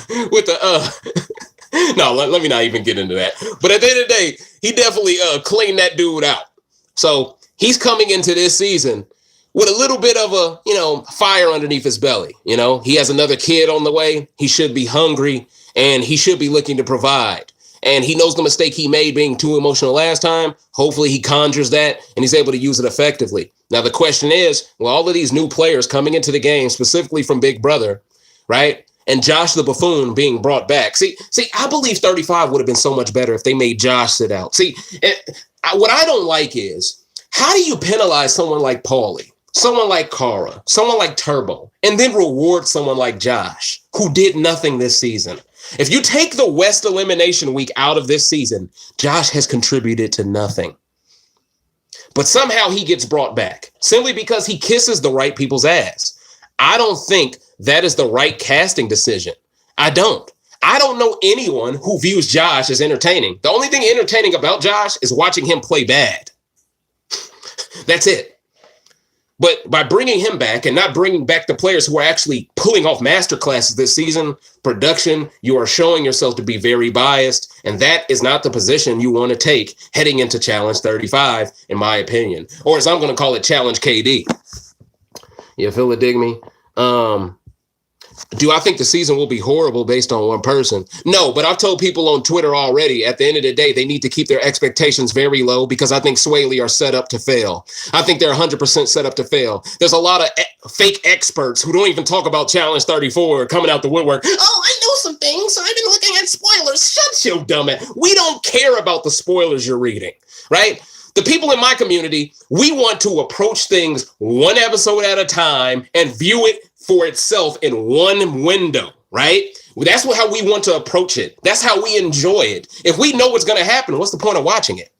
no, let me not even get into that. But at the end of the day, he definitely cleaned that dude out. So he's coming into this season with a little bit of a, you know, fire underneath his belly. You know, he has another kid on the way. He should be hungry and he should be looking to provide. And he knows the mistake he made being too emotional last time. Hopefully he conjures that and he's able to use it effectively. Now, the question is, well, all of these new players coming into the game, specifically from Big Brother, right? And Josh the Buffoon being brought back. See, I believe 35 would have been so much better if they made Josh sit out. See, what I don't like is, how do you penalize someone like Paulie, someone like Cara, someone like Turbo, and then reward someone like Josh, who did nothing this season? If you take the West Elimination Week out of this season, Josh has contributed to nothing. But somehow he gets brought back simply because he kisses the right people's ass. I don't think that is the right casting decision. I don't know anyone who views Josh as entertaining. The only thing entertaining about Josh is watching him play bad. That's it. But by bringing him back and not bringing back the players who are actually pulling off masterclasses this season, production, you are showing yourself to be very biased. And that is not the position you want to take heading into Challenge 35, in my opinion. Or as I'm going to call it, Challenge KD. You feel it, dig me? Do I think the season will be horrible based on one person? No, but I've told people on Twitter already, at the end of the day, they need to keep their expectations very low because I think Swaley are set up to fail. I think they're 100% set up to fail. There's a lot of fake experts who don't even talk about Challenge 34 coming out the woodwork. Oh, I know some things. I've been looking at spoilers. Shut your dumb ass. We don't care about the spoilers you're reading, right? The people in my community, we want to approach things one episode at a time and view it for itself in one window, right? That's how we want to approach it. That's how we enjoy it. If we know what's going to happen, what's the point of watching it?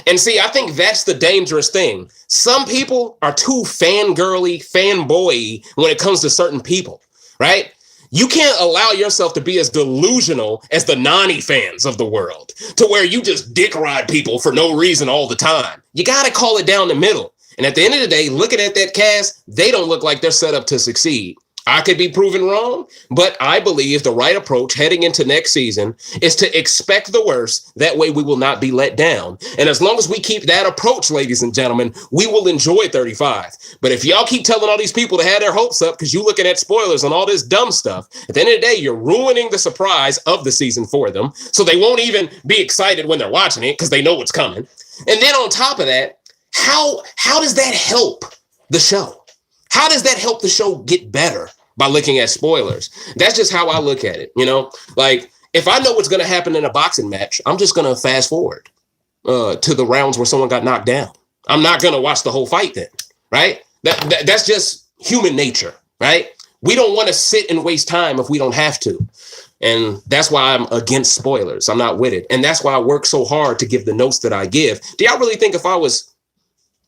And see, I think that's the dangerous thing. Some people are too fangirly, fanboy when it comes to certain people, right? You can't allow yourself to be as delusional as the Nani fans of the world, to where you just dick ride people for no reason all the time. You got to call it down the middle. And at the end of the day, looking at that cast, they don't look like they're set up to succeed. I could be proven wrong, but I believe the right approach heading into next season is to expect the worst. That way we will not be let down. And as long as we keep that approach, ladies and gentlemen, we will enjoy 35. But if y'all keep telling all these people to have their hopes up because you're looking at spoilers and all this dumb stuff, at the end of the day, you're ruining the surprise of the season for them. So they won't even be excited when they're watching it because they know what's coming. And then on top of that, how does that help the show? How does that help the show get better? By looking at spoilers. That's just how I look at it. You know, like if I know what's going to happen in a boxing match, I'm just going to fast forward to the rounds where someone got knocked down. I'm not going to watch the whole fight then, right? That's just human nature, right? We don't want to sit and waste time if we don't have to. And that's why I'm against spoilers. I'm not with it. And that's why I work so hard to give the notes that I give. Do y'all really think if I was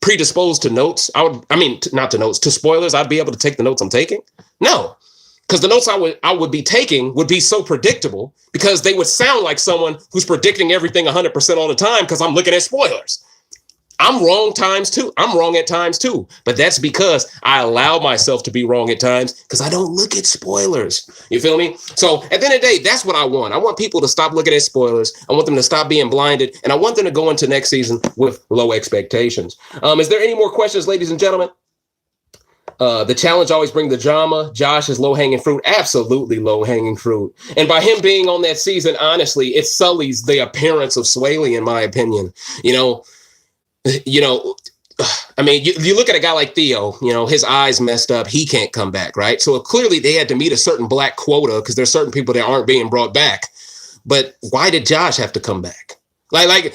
predisposed to notes, to spoilers, I'd be able to take the notes I'm taking? No, because the notes I would be taking would be so predictable because they would sound like someone who's predicting everything 100% all the time because I'm looking at spoilers. I'm wrong times too. I'm wrong at times too. But that's because I allow myself to be wrong at times because I don't look at spoilers. You feel me? So at the end of the day, that's what I want. I want people to stop looking at spoilers. I want them to stop being blinded. And I want them to go into next season with low expectations. Is there any more questions, ladies and gentlemen? The challenge always brings the drama. Josh is low-hanging fruit. Absolutely low-hanging fruit. And by him being on that season, honestly, it sullies the appearance of Swaley, in my opinion. I mean, you look at a guy like Theo, his eyes messed up. He can't come back, right? So clearly they had to meet a certain black quota because there's certain people that aren't being brought back. But why did Josh have to come back? Like,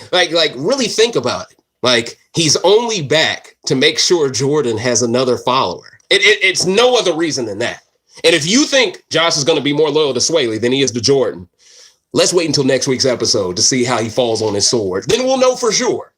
really think about it. Like, he's only back to make sure Jordan has another follower. It's no other reason than that. And if you think Josh is going to be more loyal to Swaley than he is to Jordan, let's wait until next week's episode to see how he falls on his sword. Then we'll know for sure.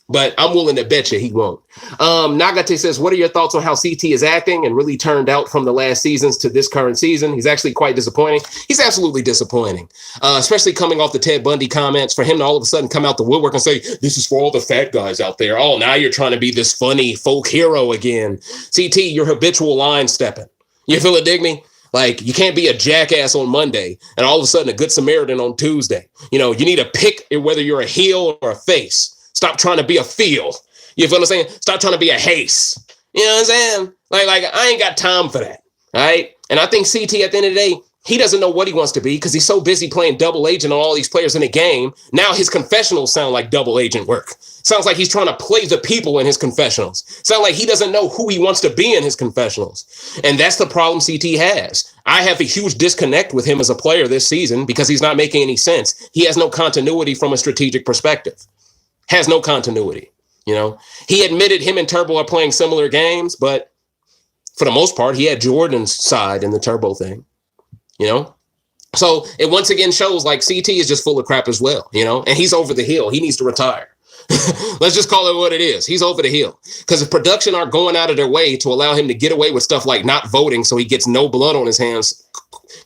But I'm willing to bet you he won't. Nagate says, what are your thoughts on how CT is acting and really turned out from the last seasons to this current season? He's actually quite disappointing. He's absolutely disappointing, especially coming off the Ted Bundy comments. For him to all of a sudden come out the woodwork and say, this is for all the fat guys out there. Oh, now you're trying to be this funny folk hero again. CT, you're habitual line stepping. You feel it, dig me? Like, you can't be a jackass on Monday and all of a sudden a good Samaritan on Tuesday. You need to pick whether you're a heel or a face. Stop trying to be a feel. You feel what I'm saying? Stop trying to be a haste. You know what I'm saying? Like I ain't got time for that. All right. And I think CT at the end of the day, he doesn't know what he wants to be because he's so busy playing double agent on all these players in the game. Now his confessionals sound like double agent work. Sounds like he's trying to play the people in his confessionals. Sounds like he doesn't know who he wants to be in his confessionals. And that's the problem CT has. I have a huge disconnect with him as a player this season because he's not making any sense. He has no continuity from a strategic perspective. Has no continuity. He admitted him and Turbo are playing similar games, but for the most part, he had Jordan's side in the Turbo thing, So it once again shows like CT is just full of crap as well, and he's over the hill. He needs to retire. Let's just call it what it is. He's over the hill because if production aren't going out of their way to allow him to get away with stuff like not voting so he gets no blood on his hands,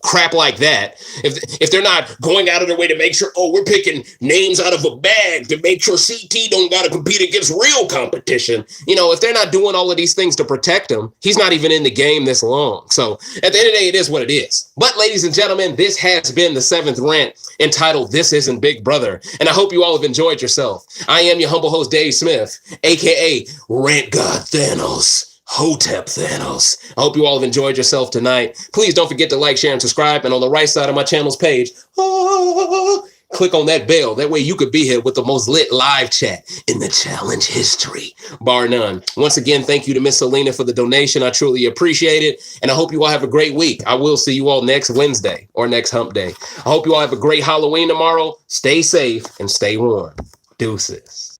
crap like that. If they're not going out of their way to make sure, we're picking names out of a bag to make sure CT don't got to compete against real competition. If they're not doing all of these things to protect him, he's not even in the game this long. So at the end of the day, it is what it is. But ladies and gentlemen, this has been the 7th rant entitled This Isn't Big Brother. And I hope you all have enjoyed yourself. I am your humble host, Dave Smith, aka Rant God Thanos. Hotep Thanos. I hope you all have enjoyed yourself tonight. Please don't forget to like, share, and subscribe. And on the right side of my channel's page, click on that bell. That way you could be here with the most lit live chat in the challenge history, bar none. Once again, thank you to Miss Selena for the donation. I truly appreciate it. And I hope you all have a great week. I will see you all next Wednesday or next hump day. I hope you all have a great Halloween tomorrow. Stay safe and stay warm. Deuces.